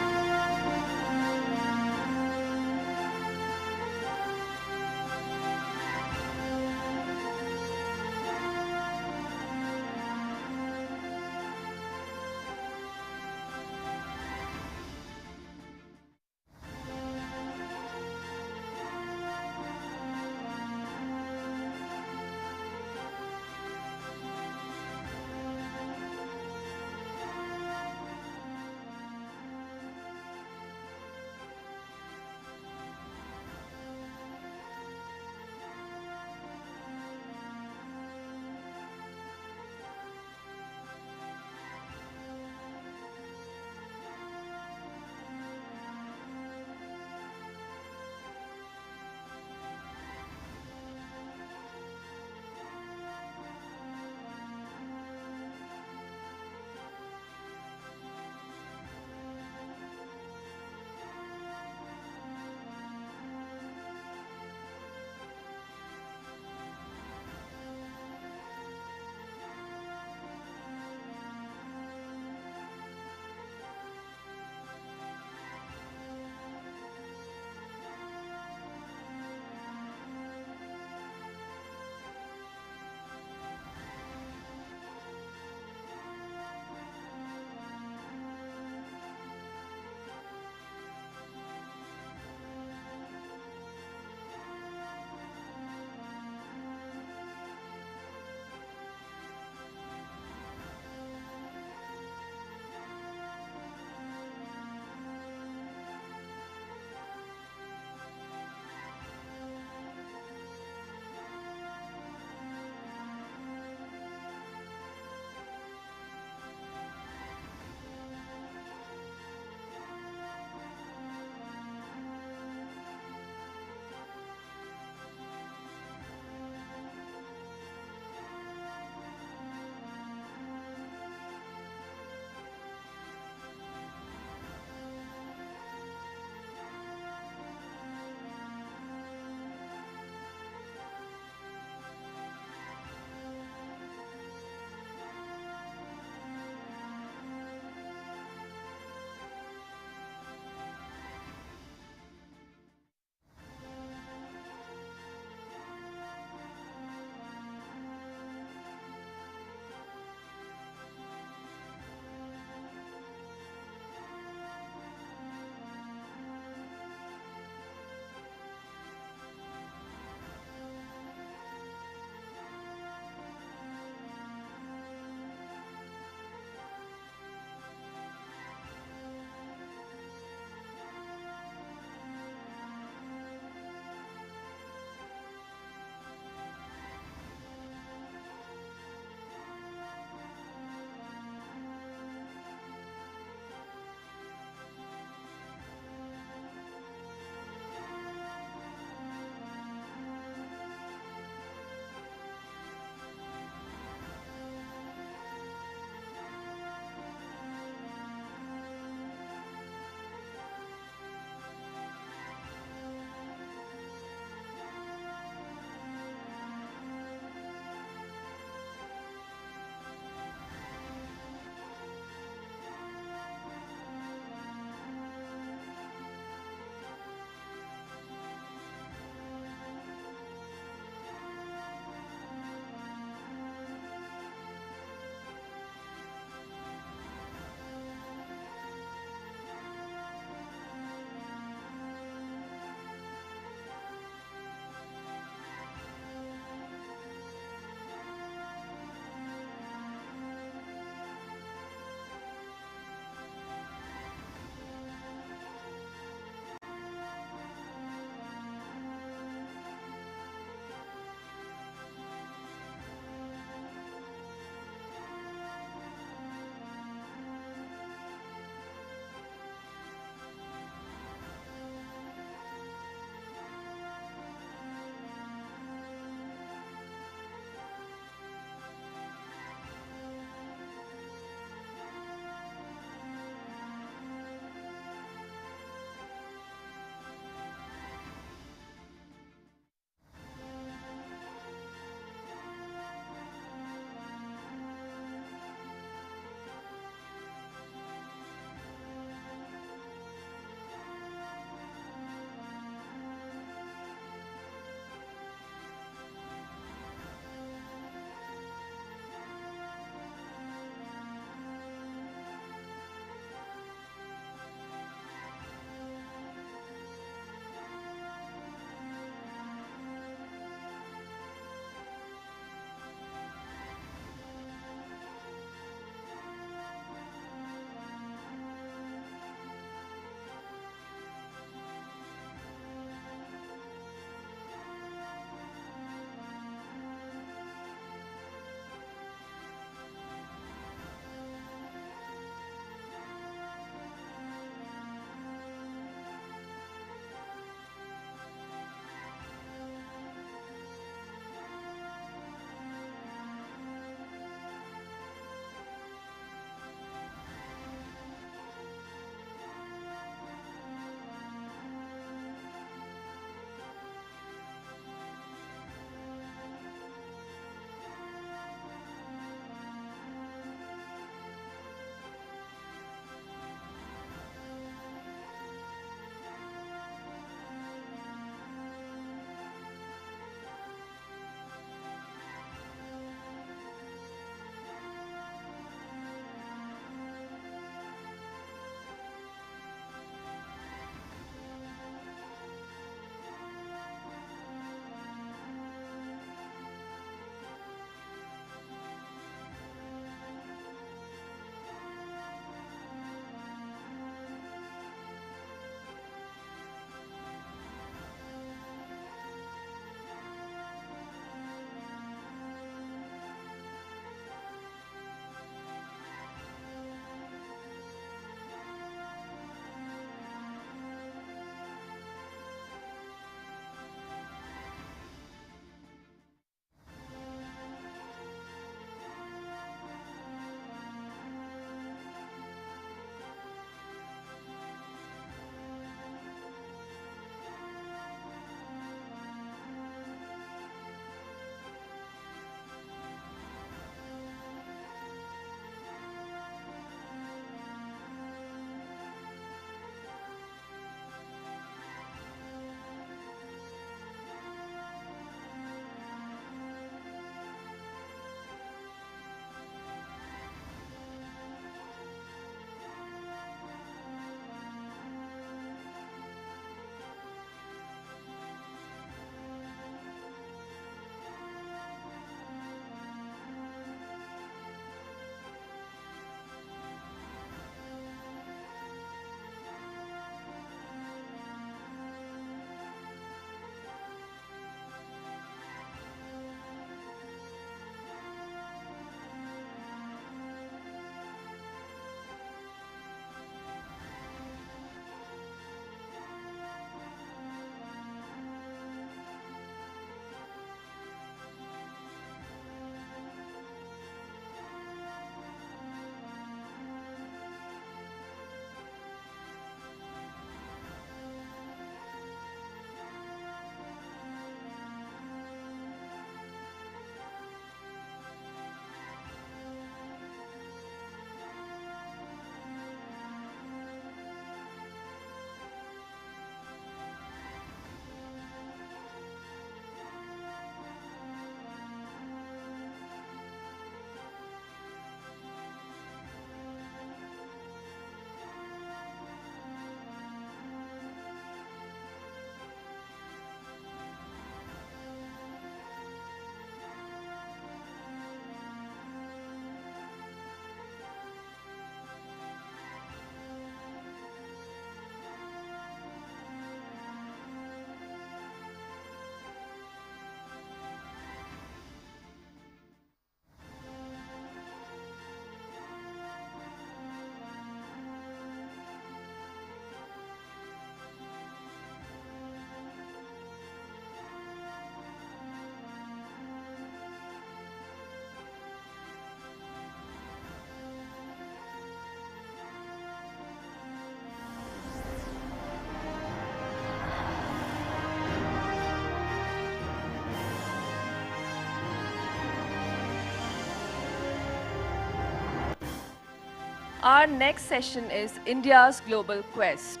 Our next session is India's Global Quest.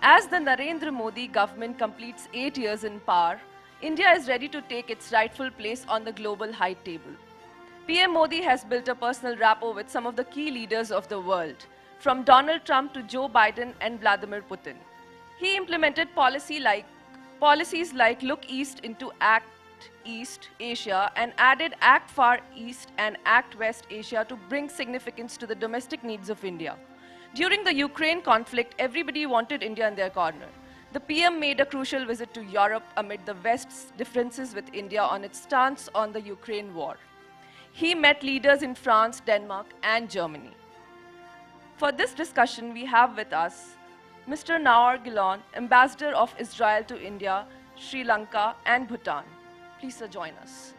As the Narendra Modi government completes 8 years in power, India is ready to take its rightful place on the global high table. PM Modi has built a personal rapport with some of the key leaders of the world, from Donald Trump to Joe Biden and Vladimir Putin. He implemented policies like Look East into Act East Asia and added Act Far East and Act West Asia to bring significance to the domestic needs of India. During the Ukraine conflict, everybody wanted India in their corner. The PM made a crucial visit to Europe amid the West's differences with India on its stance on the Ukraine war. He met leaders in France, Denmark, and Germany. For this discussion, we have with us Mr. Nawar Gilon, Ambassador of Israel to India, Sri Lanka, and Bhutan. Please, sir, join us.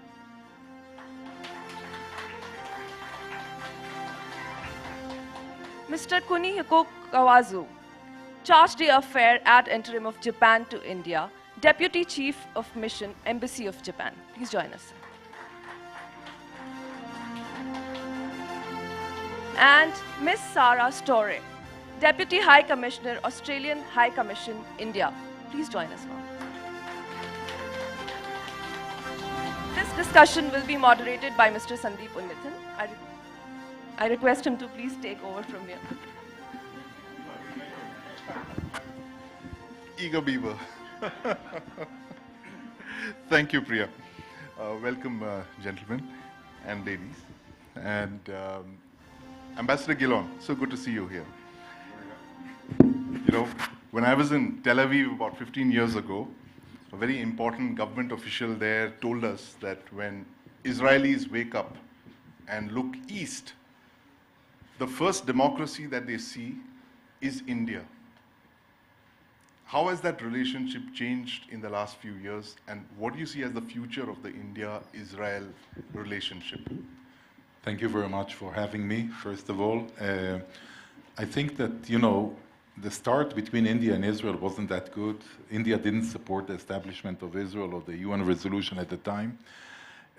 Mr. Kunihiko Kawazu, Charge d'Affaires ad interim of Japan to India, Deputy Chief of Mission, Embassy of Japan. Please join us, sir. And Ms. Sarah Storey, Deputy High Commissioner, Australian High Commission, India. Please join us, ma'am. This discussion will be moderated by Mr. Sandeep Unnithan. I request him to please take over from here. Eager beaver. Thank you, Priya. Welcome, gentlemen and ladies. And Ambassador Gilon, so good to see you here. You know, when I was in Tel Aviv about 15 years ago, a very important government official there told us that when Israelis wake up and look east, the first democracy that they see is India. How has that relationship changed in the last few years, and what do you see as the future of the India-Israel relationship? Thank you very much for having me, first of all. I think that, you know, the start between India and Israel wasn't that good. India didn't support the establishment of Israel or the UN resolution at the time.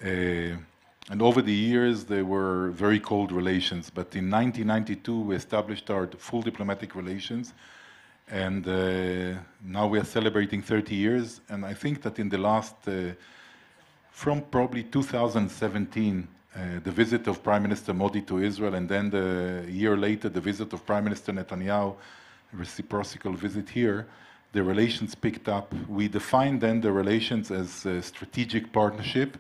And over the years, there were very cold relations. But in 1992, we established our full diplomatic relations. And now we are celebrating 30 years. And I think that in the last, from probably 2017, the visit of Prime Minister Modi to Israel, and then a year later, the visit of Prime Minister Netanyahu, reciprocal visit here, the relations picked up. We defined then the relations as a strategic partnership,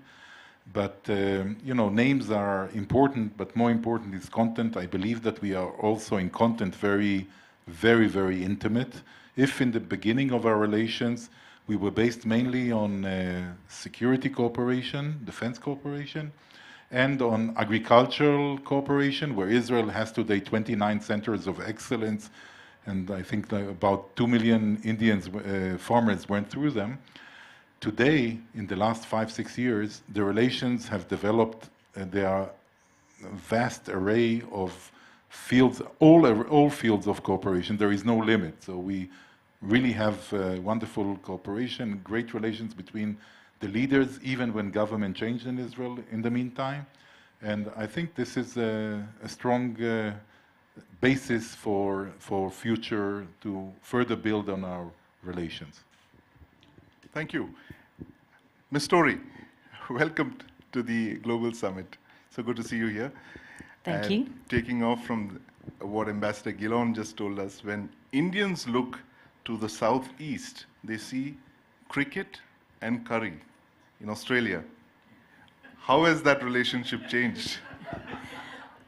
but you know, names are important, but more important is content. I believe that we are also in content very, very intimate. If in the beginning of our relations, we were based mainly on security cooperation, defense cooperation, and on agricultural cooperation, where Israel has today 29 centers of excellence, and I think that about 2 million Indians, farmers went through them. Today, in the last 5-6 years, the relations have developed, there are a vast array of fields, all fields of cooperation. There is no limit. So we really have wonderful cooperation, great relations between the leaders, even when government changed in Israel in the meantime. And I think this is a strong basis for future to further build on our relations. Thank you. Ms. Storey, welcome to the Global Summit. So good to see you here. Thank you. Taking off from what Ambassador Gilon just told us, when Indians look to the southeast, they see cricket and curry in Australia. How has that relationship changed?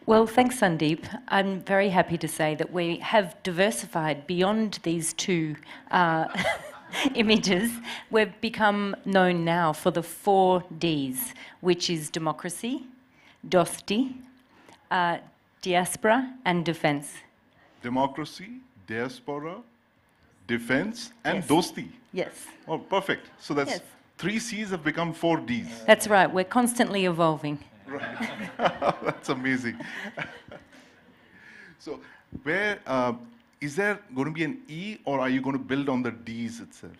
Well, thanks, Sandeep. I'm very happy to say that we have diversified beyond these two images. We've become known now for the 4 Ds, which is democracy, dosti, diaspora, and defense. Democracy, diaspora, defense, and Yes. dosti. Yes. Oh, perfect. So that's Yes. 3 Cs have become 4 Ds. That's right. We're constantly evolving. That's amazing. So where, is there going to be an E, or are you going to build on the Ds itself?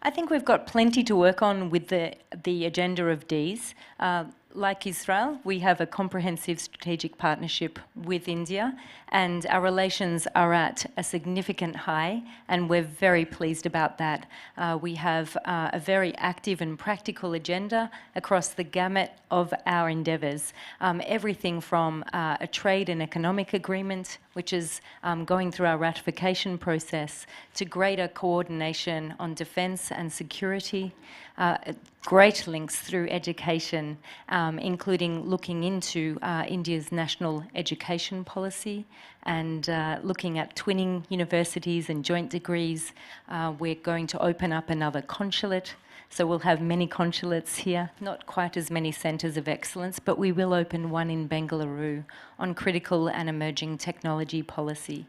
I think we've got plenty to work on with the agenda of Ds. like Israel, we have a comprehensive strategic partnership with India, and our relations are at a significant high, and we're very pleased about that. We have a very active and practical agenda across the gamut of our endeavours. Everything from a trade and economic agreement, which is going through our ratification process, to greater coordination on defence and security, great links through education, including looking into India's national education policy and looking at twinning universities and joint degrees. We're going to open up another consulate, so we'll have many consulates here, not quite as many centres of excellence, but we will open one in Bengaluru on critical and emerging technology policy.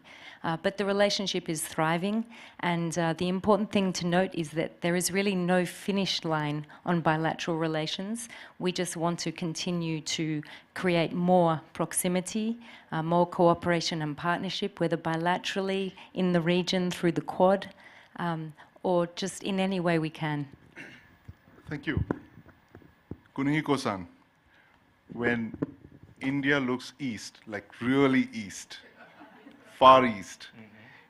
But the relationship is thriving, and the important thing to note is that there is really no finish line on bilateral relations. We just want to continue to create more proximity, more cooperation and partnership, whether bilaterally in the region through the Quad, or just in any way we can. Thank you. Kunihiko-san, when India looks east, like really east, far east,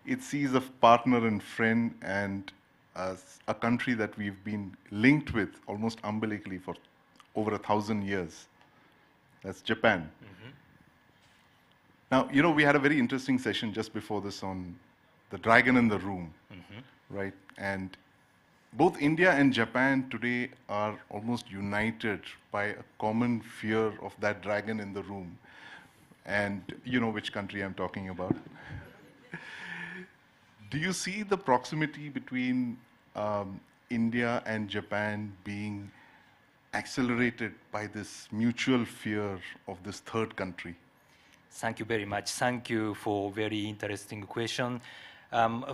it sees a partner and friend and a country that we've been linked with almost umbilically for over 1,000 years. That's Japan. Now, you know, we had a very interesting session just before this on the dragon in the room, right? And both India and Japan today are almost united by a common fear of that dragon in the room. And you know which country I'm talking about. Do you see the proximity between India and Japan being accelerated by this mutual fear of this third country? Thank you very much. Thank you for very interesting question.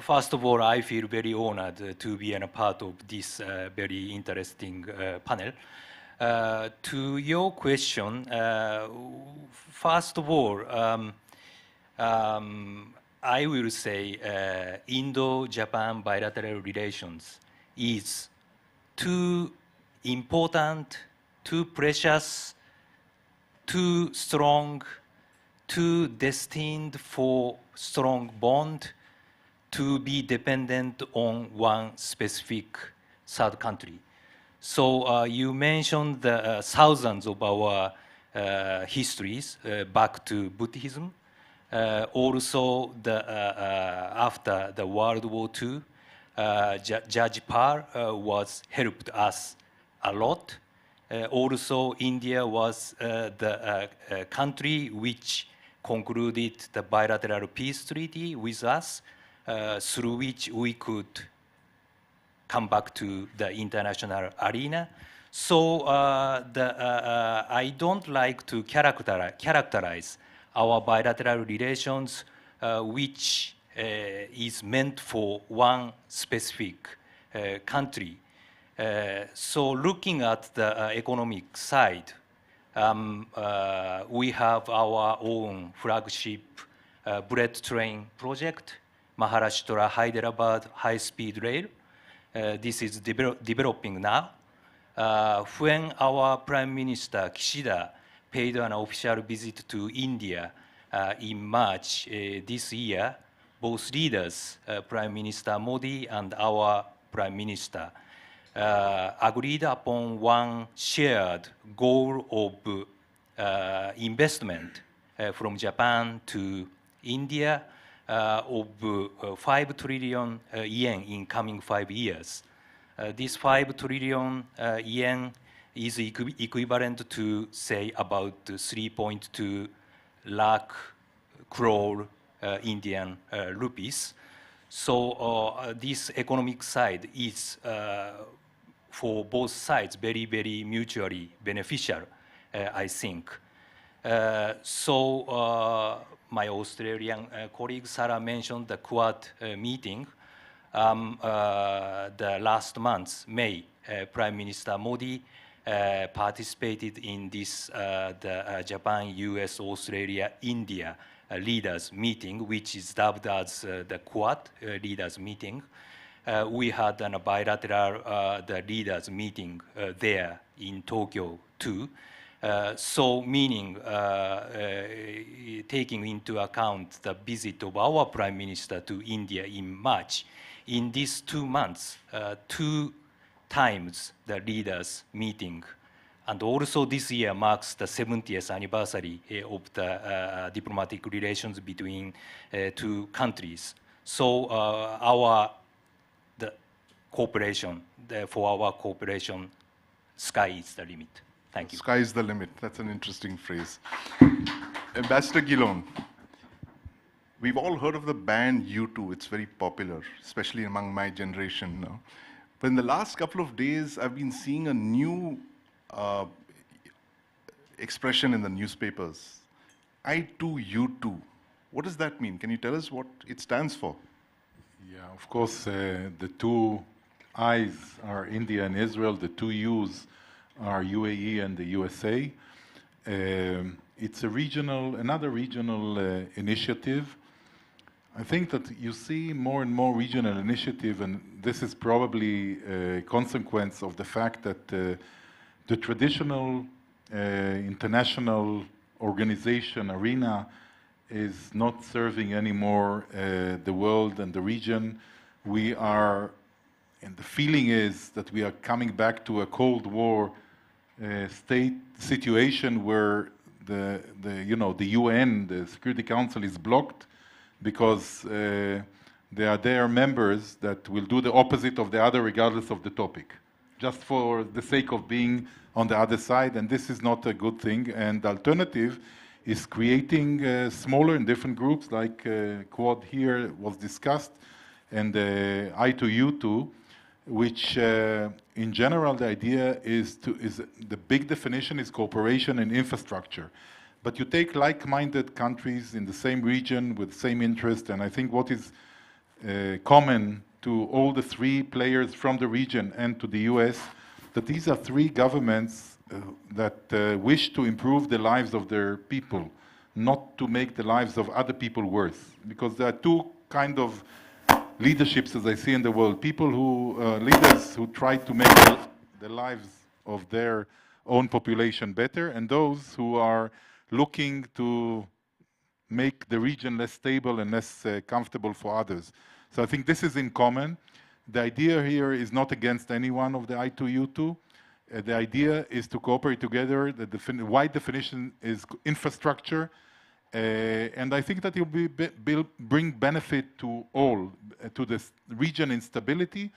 First of all, I feel very honored to be a part of this very interesting panel. To your question, first of all, I will say Indo-Japan bilateral relations is too important, too precious, too strong, too destined for strong bond to be dependent on one specific third country. So you mentioned the thousands of our histories back to Buddhism. Also, after the World War II, Judge Par was helped us a lot. Also, India was the country which concluded the bilateral peace treaty with us, through which we could come back to the international arena. So I don't like to characterize our bilateral relations which is meant for one specific country. So looking at the economic side, we have our own flagship bullet train project, Maharashtra Hyderabad high-speed rail. This is developing now. When our Prime Minister Kishida paid an official visit to India in March this year, both leaders, Prime Minister Modi and our Prime Minister, agreed upon one shared goal of investment from Japan to India of 5 trillion yen in coming 5 years. This 5 trillion yen is equivalent to, say, about 3.2 lakh crore Indian rupees. So this economic side is, for both sides, very, very mutually beneficial, I think. My Australian colleague Sarah mentioned the Quad meeting. The last month, May, Prime Minister Modi participated in this the Japan, US, Australia, India leaders meeting, which is dubbed as the Quad leaders meeting. We had a bilateral the leaders meeting there in Tokyo too. So meaning taking into account the visit of our Prime Minister to India in March, in these 2 months, 2 times the leaders meeting. And also this year marks the 70th anniversary of the diplomatic relations between 2 countries. So for our cooperation, sky is the limit. Thank you. Sky is the limit. That's an interesting phrase. Ambassador Gillon, we've all heard of the band U2. It's very popular, especially among my generation now. But in the last couple of days, I've been seeing a new expression in the newspapers. I2U2. What does that mean? Can you tell us what it stands for? Yeah, of course, the 2 I's are India and Israel. The 2 U's are UAE and the USA. It's another regional initiative. I think that you see more and more regional initiative, and this is probably a consequence of the fact that the traditional international organization arena is not serving anymore the world and the region. We are, and the feeling is that we are coming back to a Cold War state situation where the UN, the Security Council, is blocked because they are their members that will do the opposite of the other regardless of the topic, just for the sake of being on the other side, and this is not a good thing. And the alternative is creating smaller and different groups, like Quad here was discussed, and I2U2, which in general the idea is the big definition is cooperation and infrastructure. But you take like-minded countries in the same region with the same interest, and I think what is common to all the 3 players from the region and to the US, that these are 3 governments that wish to improve the lives of their people, not to make the lives of other people worse. Because there are 2 kind of leaderships, as I see in the world. People leaders who try to make the lives of their own population better, and those who are looking to make the region less stable and less comfortable for others. So I think this is in common. The idea here is not against any one of the I2U2. The idea is to cooperate together. The wide definition is infrastructure. And I think that it will bring benefit to all, to the region instability,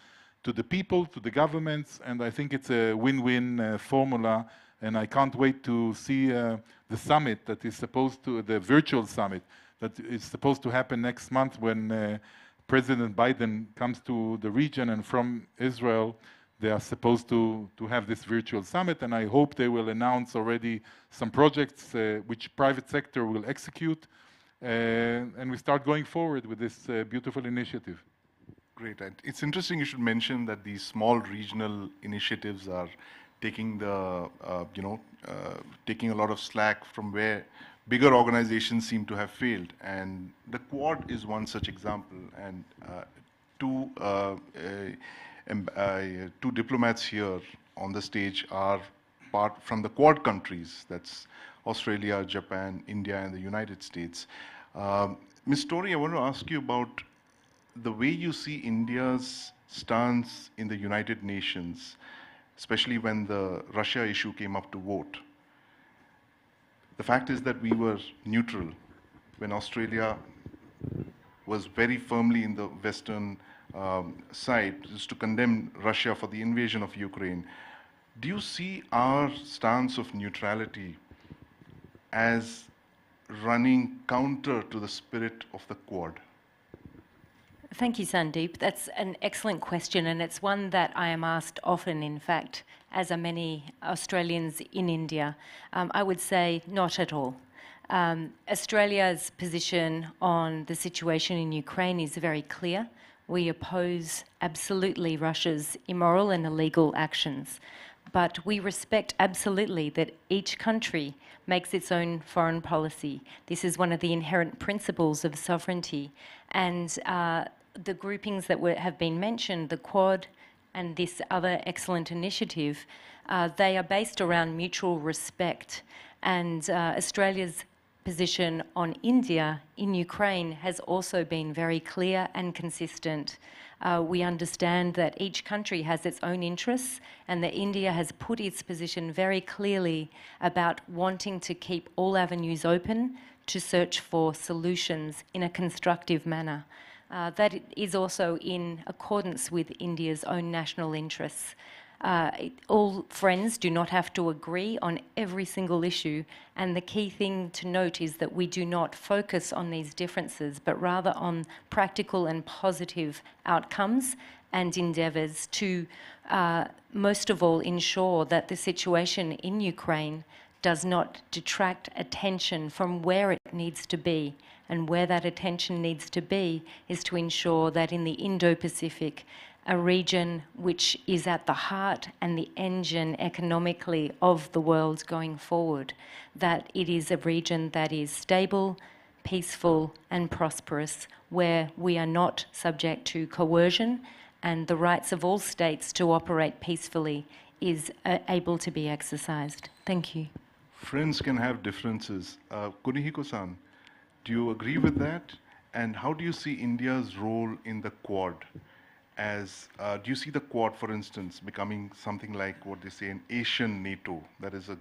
to the people, to the governments, and I think it's a win-win formula, and I can't wait to see the summit that is the virtual summit that is supposed to happen next month when President Biden comes to the region, and from Israel they are supposed to have this virtual summit, and I hope they will announce already some projects which private sector will execute, and we start going forward with this beautiful initiative. Great. And it's interesting you should mention that these small regional initiatives are taking taking a lot of slack from where bigger organizations seem to have failed. And the Quad is one such example. And two diplomats here on the stage are part from the Quad countries. That's Australia, Japan, India, and the United States. Ms. Story, I want to ask you about the way you see India's stance in the United Nations, especially when the Russia issue came up to vote. The fact is that we were neutral when Australia was very firmly in the Western side, just to condemn Russia for the invasion of Ukraine. Do you see our stance of neutrality as running counter to the spirit of the Quad? Thank you, Sandeep. That's an excellent question, and it's one that I am asked often, in fact, as are many Australians in India. I would say not at all. Australia's position on the situation in Ukraine is very clear. We oppose absolutely Russia's immoral and illegal actions, but we respect absolutely that each country makes its own foreign policy. This is one of the inherent principles of sovereignty, and the groupings that have been mentioned, the Quad and this other excellent initiative, they are based around mutual respect. And Australia's position on India in Ukraine has also been very clear and consistent. We understand that each country has its own interests, and that India has put its position very clearly about wanting to keep all avenues open to search for solutions in a constructive manner. That is also in accordance with India's own national interess. All friends do not have to agree on every single issue, and the key thing to note is that we do not focus on these differences, but rather on practical and positive outcomes and endeavours to, most of all, ensure that the situation in Ukraine does not detract attention from where it needs to be. And where that attention needs to be is to ensure that in the Indo-Pacific, a region which is at the heart and the engine economically of the world going forward, that it is a region that is stable, peaceful and prosperous, where we are not subject to coercion, and the rights of all states to operate peacefully is able to be exercised. Thank you. Friends can have differences. Kunihiko-san, do you agree with that? And how do you see India's role in the Quad? As do you see the Quad, for instance, becoming something like what they say an Asian NATO, that is a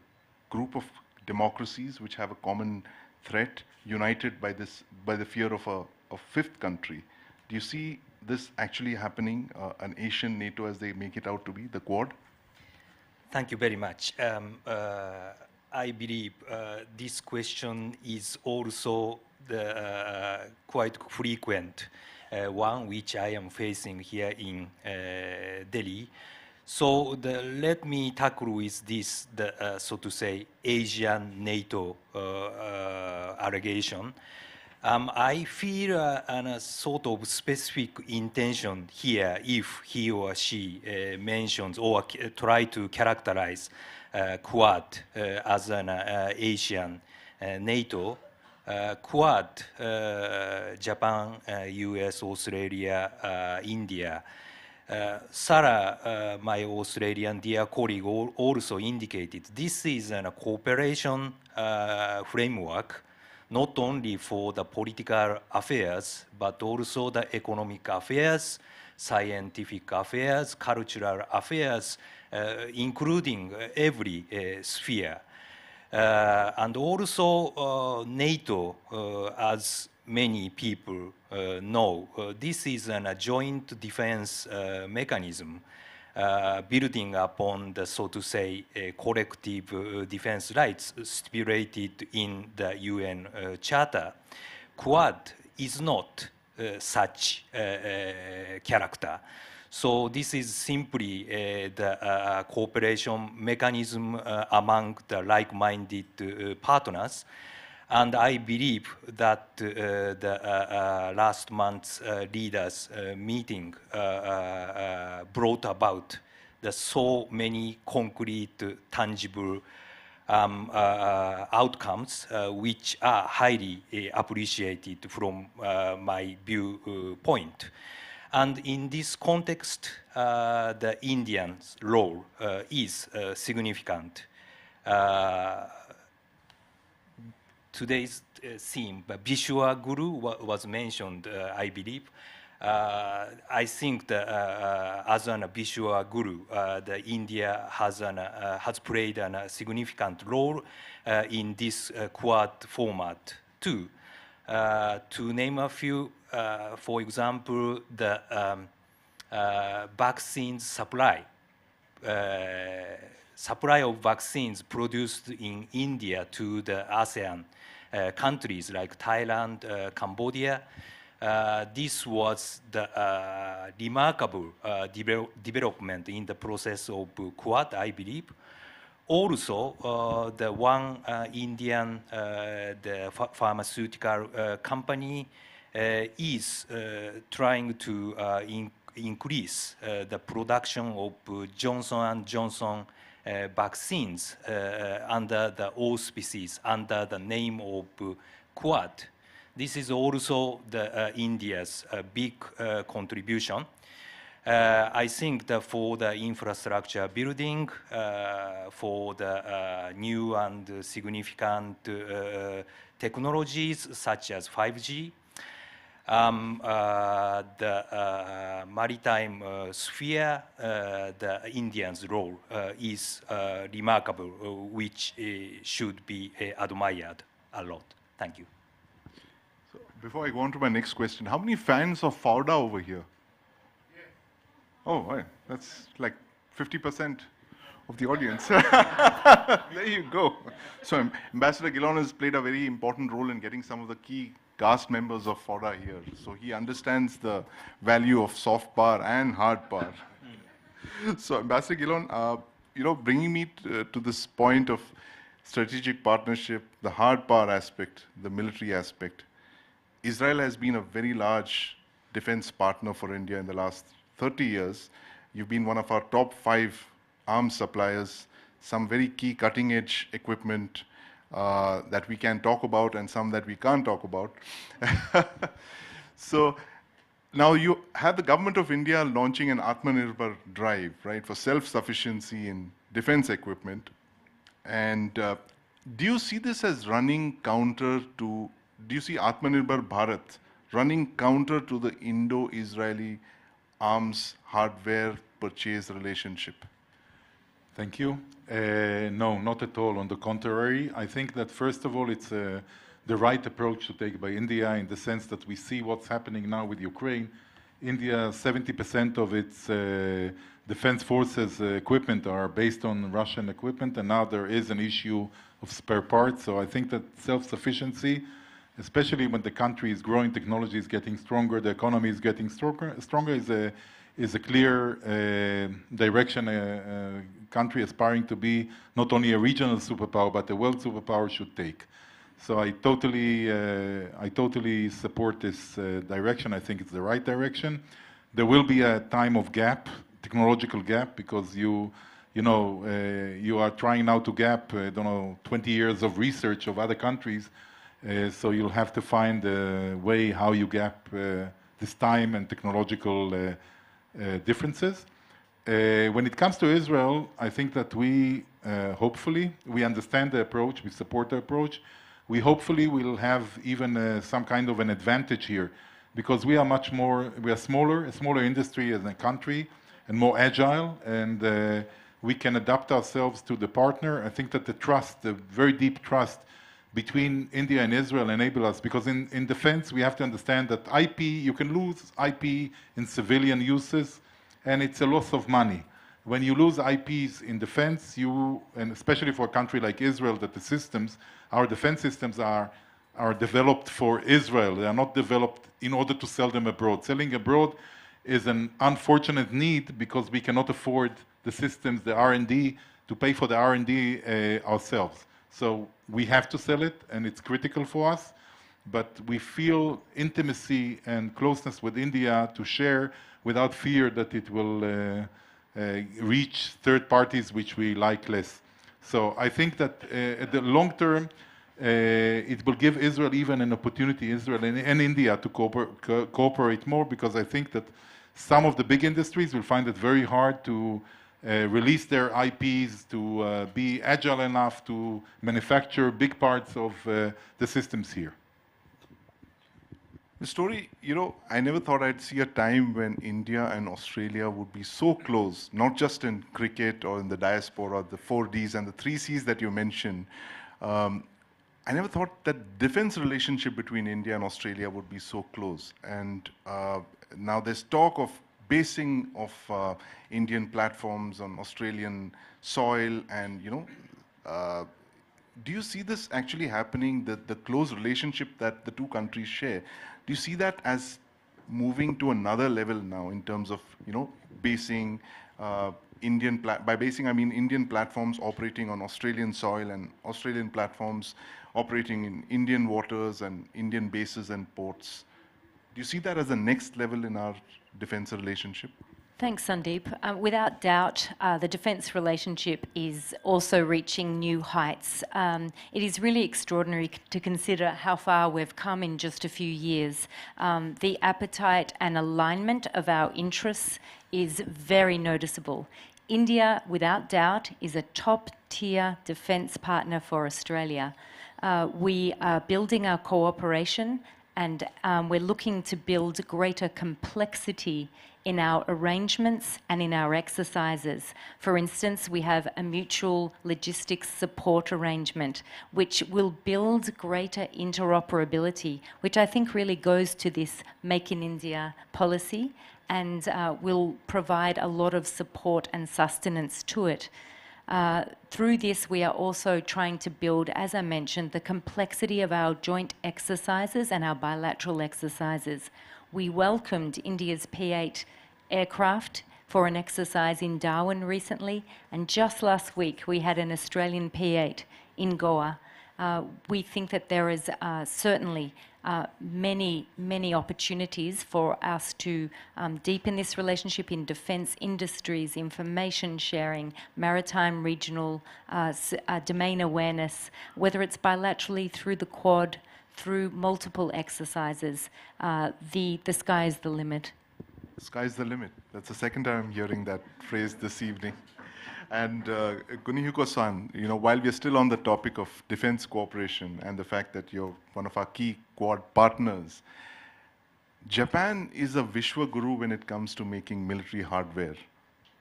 group of democracies which have a common threat, united by the fear of a fifth country? Do you see this actually happening, an Asian NATO as they make it out to be, the Quad? Thank you very much. I believe this question is also the quite frequent one which I am facing here in Delhi. So let me tackle with this, so to say, Asian NATO allegation. I feel a sort of specific intention here if he or she mentions or try to characterize Quad as an Asian NATO. Quad, Japan, US, Australia, India. Sarah, my Australian dear colleague, also indicated this is a cooperation framework, not only for the political affairs, but also the economic affairs, scientific affairs, cultural affairs, including every sphere. And also NATO, as many people know, this is a joint defense mechanism building upon the, so to say, collective defense rights stipulated in the UN Charter. Quad is not such a character. So this is simply the cooperation mechanism among the like-minded partners. And I believe that the last month's leaders' meeting brought about the so many concrete, tangible outcomes which are highly appreciated from my viewpoint. And in this context, the Indians' role is significant. Today's theme, Vishwa Guru, was mentioned, I believe. I think that as a Vishwa Guru, India has played a significant role in this Quad format too. To name a few, for example, the vaccine supply. Supply of vaccines produced in India to the ASEAN countries like Thailand, Cambodia. This was the remarkable development in the process of Quad, I believe. Also, the one Indian the pharmaceutical company is trying to increase the production of Johnson & Johnson vaccines under the auspices, under the name of Quad. This is also the India's big contribution. I think that for the infrastructure building, for the new and significant technologies such as 5G, the maritime sphere, the Indians' role is remarkable, which should be admired a lot. Thank you. So before I go on to my next question, how many fans of Fauda over here? Oh, right. That's like 50% of the audience. There you go. So Ambassador Gillon has played a very important role in getting some of the key cast members of Fauda here. So he understands the value of soft power and hard power. So Ambassador Gillon, bringing me to this point of strategic partnership, the hard power aspect, the military aspect, Israel has been a very large defense partner for India in the last 30 years. You've been one of our top 5 arms suppliers, some very key cutting edge equipment that we can talk about and some that we can't talk about. So now you have the government of India launching an Atmanirbhar drive, right, for self-sufficiency in defense equipment. And do you see this as running counter to, do you see Atmanirbhar Bharat running counter to the Indo-Israeli arms hardware purchase relationship? Thank you. No, not at all. On the contrary, I think that first of all, it's the right approach to take by India in the sense that we see what's happening now with Ukraine. India, 70% of its defense forces equipment are based on Russian equipment, and now there is an issue of spare parts. So I think that self-sufficiency, especially when the country is growing, technology is getting stronger, the economy is getting stronger is a clear direction a country aspiring to be not only a regional superpower, but a world superpower should take. So I totally support this direction. I think it's the right direction. There will be a time of gap, technological gap, because you are trying now to gap, 20 years of research of other countries. So you'll have to find a way how you gap this time and technological differences. When it comes to Israel, I think that we hopefully, we understand the approach, we support the approach. We hopefully will have even some kind of an advantage here, because we are much more, we are a smaller industry as a country, and more agile, and we can adapt ourselves to the partner. I think that the trust, the very deep trust between India and Israel enable us, because in defense we have to understand that IP, you can lose IP in civilian uses, and it's a loss of money. When you lose IPs in defense, and especially for a country like Israel, that the systems, our defense systems are developed for Israel. They are not developed in order to sell them abroad. Selling abroad is an unfortunate need because we cannot afford the systems, the R&D, to pay for the R&D ourselves. So we have to sell it, and it's critical for us. But we feel intimacy and closeness with India to share without fear that it will reach third parties which we like less. So I think that at the long term, it will give Israel even an opportunity, Israel and India, to cooperate more, because I think that some of the big industries will find it very hard to release their IPs, to be agile enough to manufacture big parts of the systems here. The story, I never thought I'd see a time when India and Australia would be so close, not just in cricket or in the diaspora, the 4Ds and the 3Cs that you mentioned. I never thought that defense relationship between India and Australia would be so close. And now there's talk of basing of Indian platforms on Australian soil, and do you see this actually happening, the close relationship that the two countries share? Do you see that as moving to another level now in terms of, basing by basing, I mean Indian platforms operating on Australian soil and Australian platforms operating in Indian waters and Indian bases and ports? Do you see that as the next level in our defense relationship? Thanks, Sandeep. Without doubt, the defence relationship is also reaching new heights. It is really extraordinary to consider how far we've come in just a few years. The appetite and alignment of our interests is very noticeable. India, without doubt, is a top-tier defence partner for Australia. We are building our cooperation, and we're looking to build greater complexity in our arrangements and in our exercises. For instance, we have a mutual logistics support arrangement which will build greater interoperability, which I think really goes to this Make in India policy, and will provide a lot of support and sustenance to it. Through this, we are also trying to build, as I mentioned, the complexity of our joint exercises and our bilateral exercises. We welcomed India's P-8 aircraft for an exercise in Darwin recently, and just last week we had an Australian P-8 in Goa. We think that there is certainly many opportunities for us to deepen this relationship in defence industries, information sharing, maritime regional domain awareness, whether it's bilaterally through the Quad, through multiple exercises. The sky is the limit. Sky's the limit. That's the second time I'm hearing that phrase this evening. And Kunihiko-san, while we're still on the topic of defense cooperation and the fact that you're one of our key Quad partners, Japan is a Vishwa Guru when it comes to making military hardware,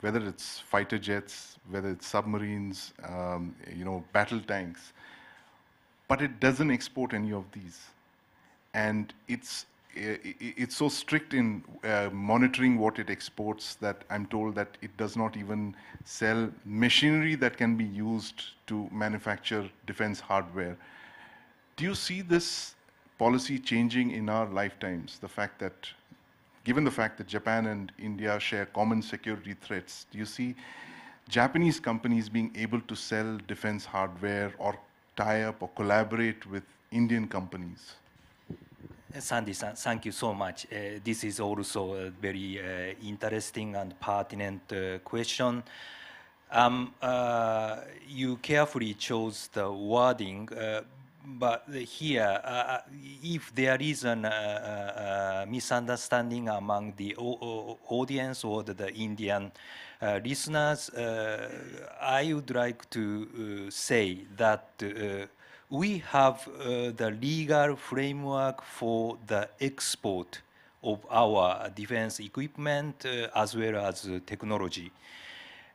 whether it's fighter jets, whether it's submarines, battle tanks, but it doesn't export any of these. And it's so strict in monitoring what it exports that I'm told that it does not even sell machinery that can be used to manufacture defense hardware. Do you see this policy changing in our lifetimes? Given the fact that Japan and India share common security threats, do you see Japanese companies being able to sell defense hardware or tie up or collaborate with Indian companies? Sandy-san, thank you so much. This is also a very interesting and pertinent question. You carefully chose the wording, but here, if there is a misunderstanding among the audience or the Indian listeners, I would like to say that we have the legal framework for the export of our defense equipment as well as technology.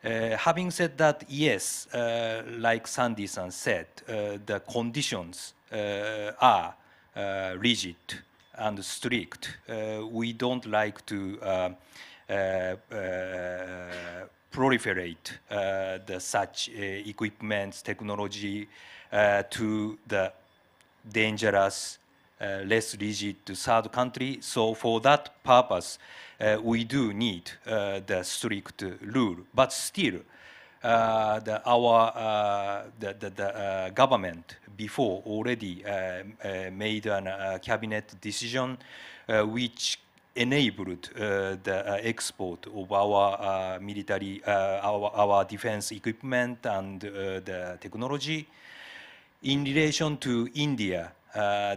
Having said that, yes, like Sandy-san said, the conditions are rigid and strict. We don't like to proliferate such equipment, technology to the dangerous, less rigid third country. So for that purpose, we do need the strict rule. But still, the government before already made a cabinet decision which enabled the export of our military, our defense equipment and the technology. In relation to India,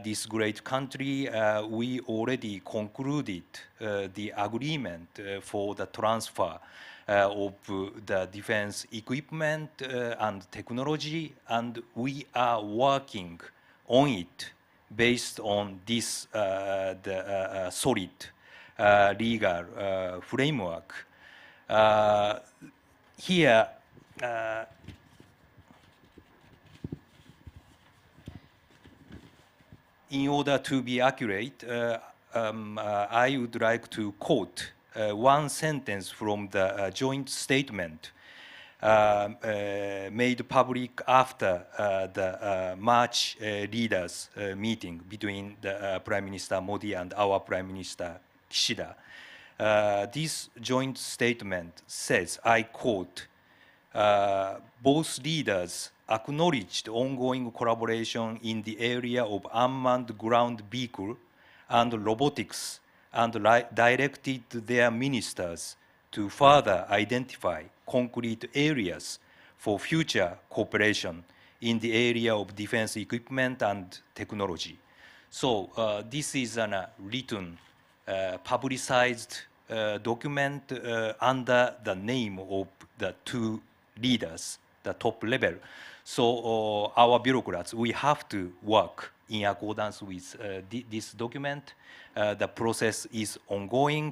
this great country, we already concluded the agreement for the transfer of the defense equipment and technology, and we are working on it based on this solid legal framework. Here, in order to be accurate, I would like to quote one sentence from the joint statement made public after the March leaders meeting between the Prime Minister Modi and our Prime Minister Kishida. This joint statement says, I quote, both leaders acknowledged ongoing collaboration in the area of unmanned ground vehicle and robotics and directed their ministers to further identify concrete areas for future cooperation in the area of defense equipment and technology. So this is a written, publicized document under the name of the two leaders, the top level. So our bureaucrats, we have to work in accordance with this document. The process is ongoing.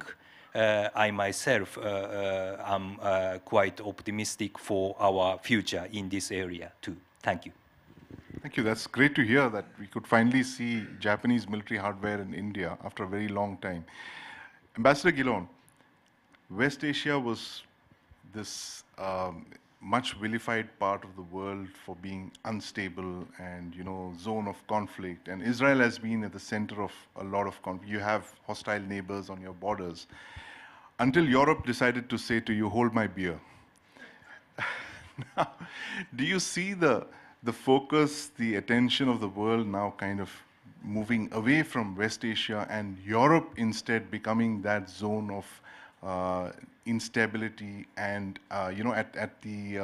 I myself am quite optimistic for our future in this area too. Thank you. Thank you. That's great to hear that we could finally see Japanese military hardware in India after a very long time. Ambassador Gillon, West Asia was this much vilified part of the world for being unstable and, you know, zone of conflict. And Israel has been at the center of a lot of conflict. You have hostile neighbors on your borders. Until Europe decided to say to you, hold my beer. Now, do you see the focus, the attention of the world now kind of moving away from West Asia and Europe instead becoming that zone of instability and, you know, at the,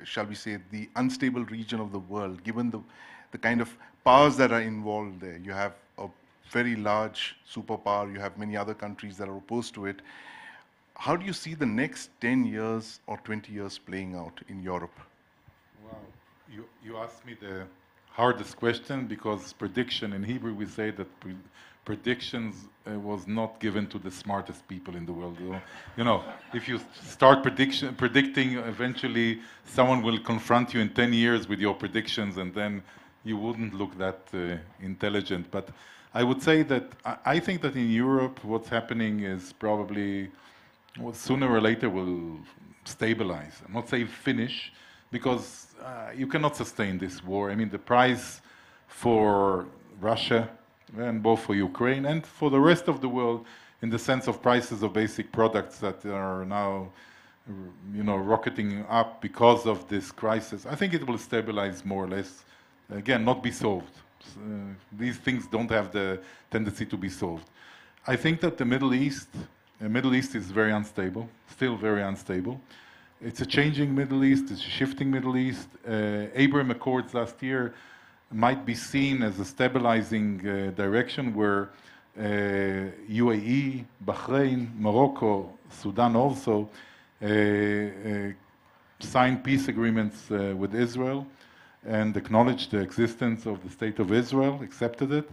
shall we say, the unstable region of the world, given the kind of powers that are involved there? You have a very large superpower, you have many other countries that are opposed to it. How do you see the next 10 years or 20 years playing out in Europe? Wow, you asked me the hardest question, because prediction, in Hebrew we say that predictions was not given to the smartest people in the world. You know, if you start predicting, eventually someone will confront you in 10 years with your predictions, and then you wouldn't look that intelligent. But I would say that I think that in Europe what's happening is probably, well, sooner or later will stabilize. I'm not saying finish, because you cannot sustain this war. I mean, the price for Russia, and both for Ukraine and for the rest of the world, in the sense of prices of basic products that are now, you know, rocketing up because of this crisis, I think it will stabilize more or less. Again, not be solved. These things don't have the tendency to be solved. I think that the Middle East is very unstable, still very unstable. It's a changing Middle East, it's a shifting Middle East. Abraham Accords last year might be seen as a stabilizing direction where UAE, Bahrain, Morocco, Sudan also signed peace agreements with Israel and acknowledged the existence of the State of Israel, accepted it.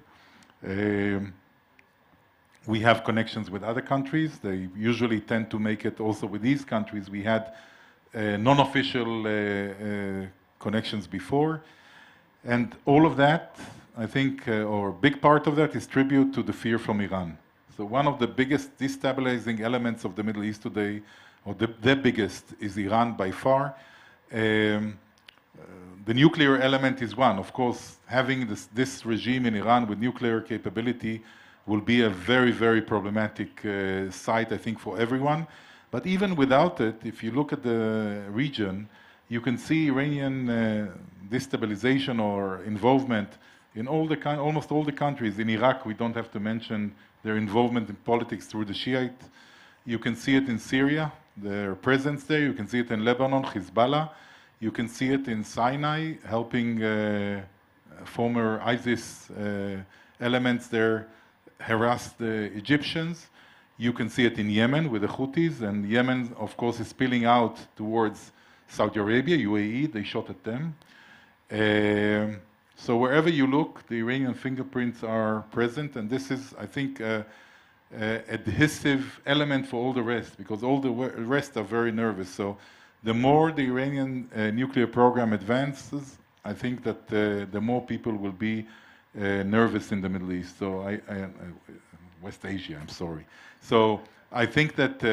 We have connections with other countries. They usually tend to make it also with these countries. We had non-official connections before. And all of that, I think, or a big part of that is tribute to the fear from Iran. So one of the biggest destabilizing elements of the Middle East today, or the biggest, is Iran by far. The nuclear element is one. Of course, having this regime in Iran with nuclear capability will be a very, very problematic site, I think, for everyone. But even without it, if you look at the region, you can see Iranian destabilization or involvement in almost all the countries. In Iraq, we don't have to mention their involvement in politics through the Shiite. You can see it in Syria, their presence there. You can see it in Lebanon, Hezbollah. You can see it in Sinai, helping former ISIS elements there harass the Egyptians. You can see it in Yemen with the Houthis, and Yemen, of course, is spilling out towards Saudi Arabia, UAE. They shot at them. So wherever you look, the Iranian fingerprints are present, and this is, I think, an adhesive element for all the rest, because all the rest are very nervous. So the more the Iranian nuclear program advances, I think that the more people will be nervous in the Middle East. So West Asia, I'm sorry. So I think that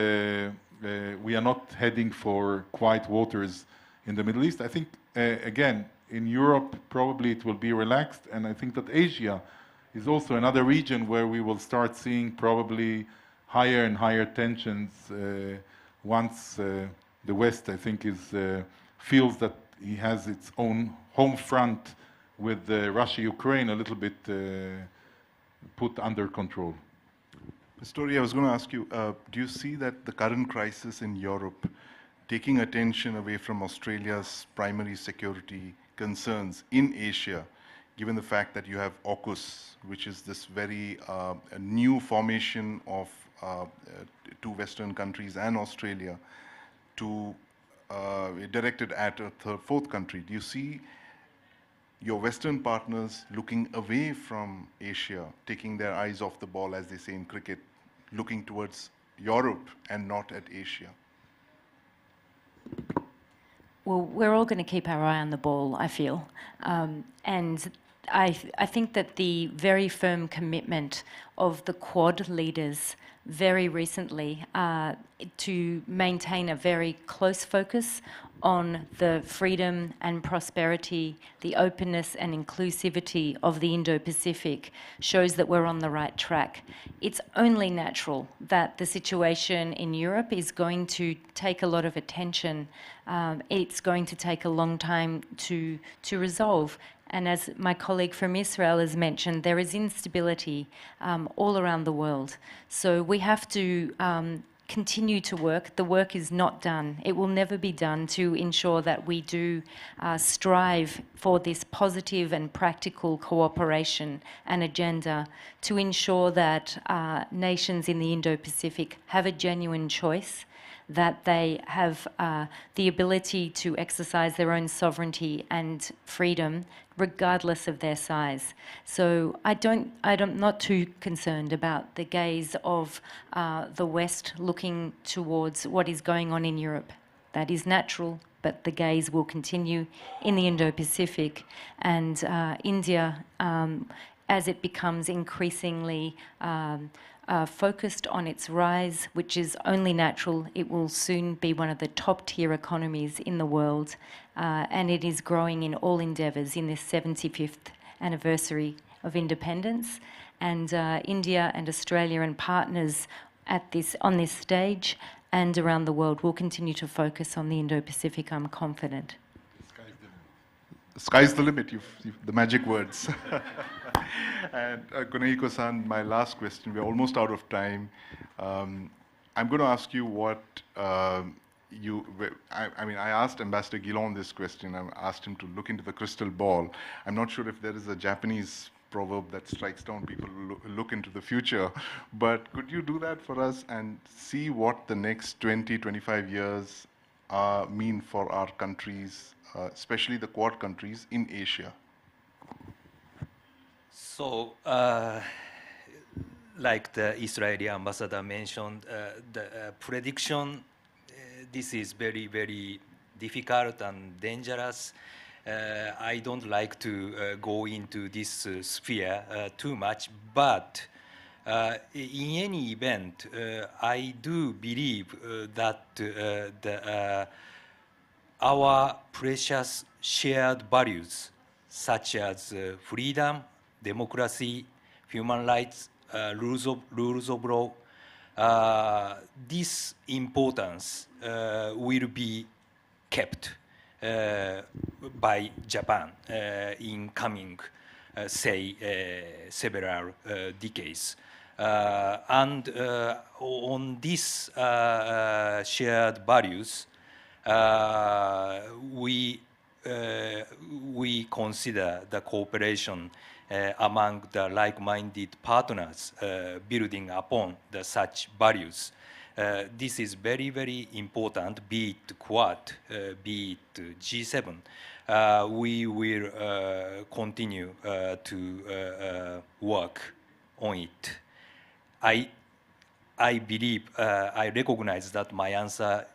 we are not heading for quiet waters in the Middle East. I think, again, in Europe, probably it will be relaxed. And I think that Asia is also another region where we will start seeing probably higher and higher tensions once the West, I think, feels that he has its own home front with Russia-Ukraine a little bit put under control. Story, I was going to ask you, do you see that the current crisis in Europe taking attention away from Australia's primary security concerns in Asia, given the fact that you have AUKUS, which is this very a new formation of two Western countries and Australia, to directed at a fourth country. Do you see your Western partners looking away from Asia, taking their eyes off the ball, as they say in cricket, looking towards Europe and not at Asia? Well, we're all going to keep our eye on the ball, I feel. And I think that the very firm commitment of the Quad leaders very recently to maintain a very close focus on the freedom and prosperity, the openness and inclusivity of the Indo-Pacific shows that we're on the right track. It's only natural that the situation in Europe is going to take a lot of attention. It's going to take a long time to resolve. And as my colleague from Israel has mentioned, there is instability all around the world. So we have to continue to work. The work is not done. It will never be done to ensure that we do strive for this positive and practical cooperation and agenda to ensure that nations in the Indo-Pacific have a genuine choice, that they have the ability to exercise their own sovereignty and freedom regardless of their size. So I'm not too concerned about the gaze of the West looking towards what is going on in Europe. That is natural, but the gaze will continue in the Indo-Pacific, and India, as it becomes increasingly focused on its rise, which is only natural. It will soon be one of the top-tier economies in the world, and it is growing in all endeavours in this 75th anniversary of independence. And India and Australia and partners on this stage and around the world will continue to focus on the Indo-Pacific, I'm confident. Sky's the limit, the magic words. And Gunehiko-san, my last question, we're almost out of time. I'm going to ask you what I asked Ambassador Guillon this question. I asked him to look into the crystal ball. I'm not sure if there is a Japanese proverb that strikes down people who look into the future, but could you do that for us and see what the next 20, 25 years mean for our countries, especially the Quad countries in Asia? So, like the Israeli ambassador mentioned, the prediction, this is very, very difficult and dangerous. I don't like to go into this sphere too much, but in any event, I do believe that our precious shared values, such as freedom, democracy, human rights, rules of law, this importance will be kept by Japan in coming, several decades. And on these shared values, we consider the cooperation among the like-minded partners building upon such values. This is very, very important, be it Quad, be it G7. We will continue to work on it. I believe, I recognize that my answer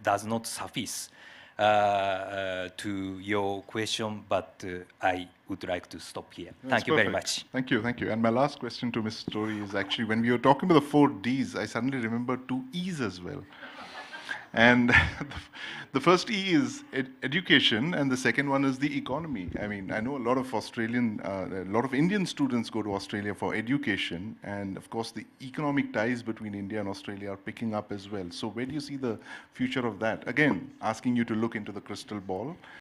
does not suffice to your question, but I would like to stop here. Thank you very much. Thank you, thank you. And my last question to Ms. Story is actually, when we were talking about the 4 Ds, I suddenly remembered 2 E's as well. And the first E is education, and the second one is the economy. I mean, I know a lot of a lot of Indian students go to Australia for education, and of course the economic ties between India and Australia are picking up as well. So where do you see the future of that? Again, asking you to look into the crystal ball.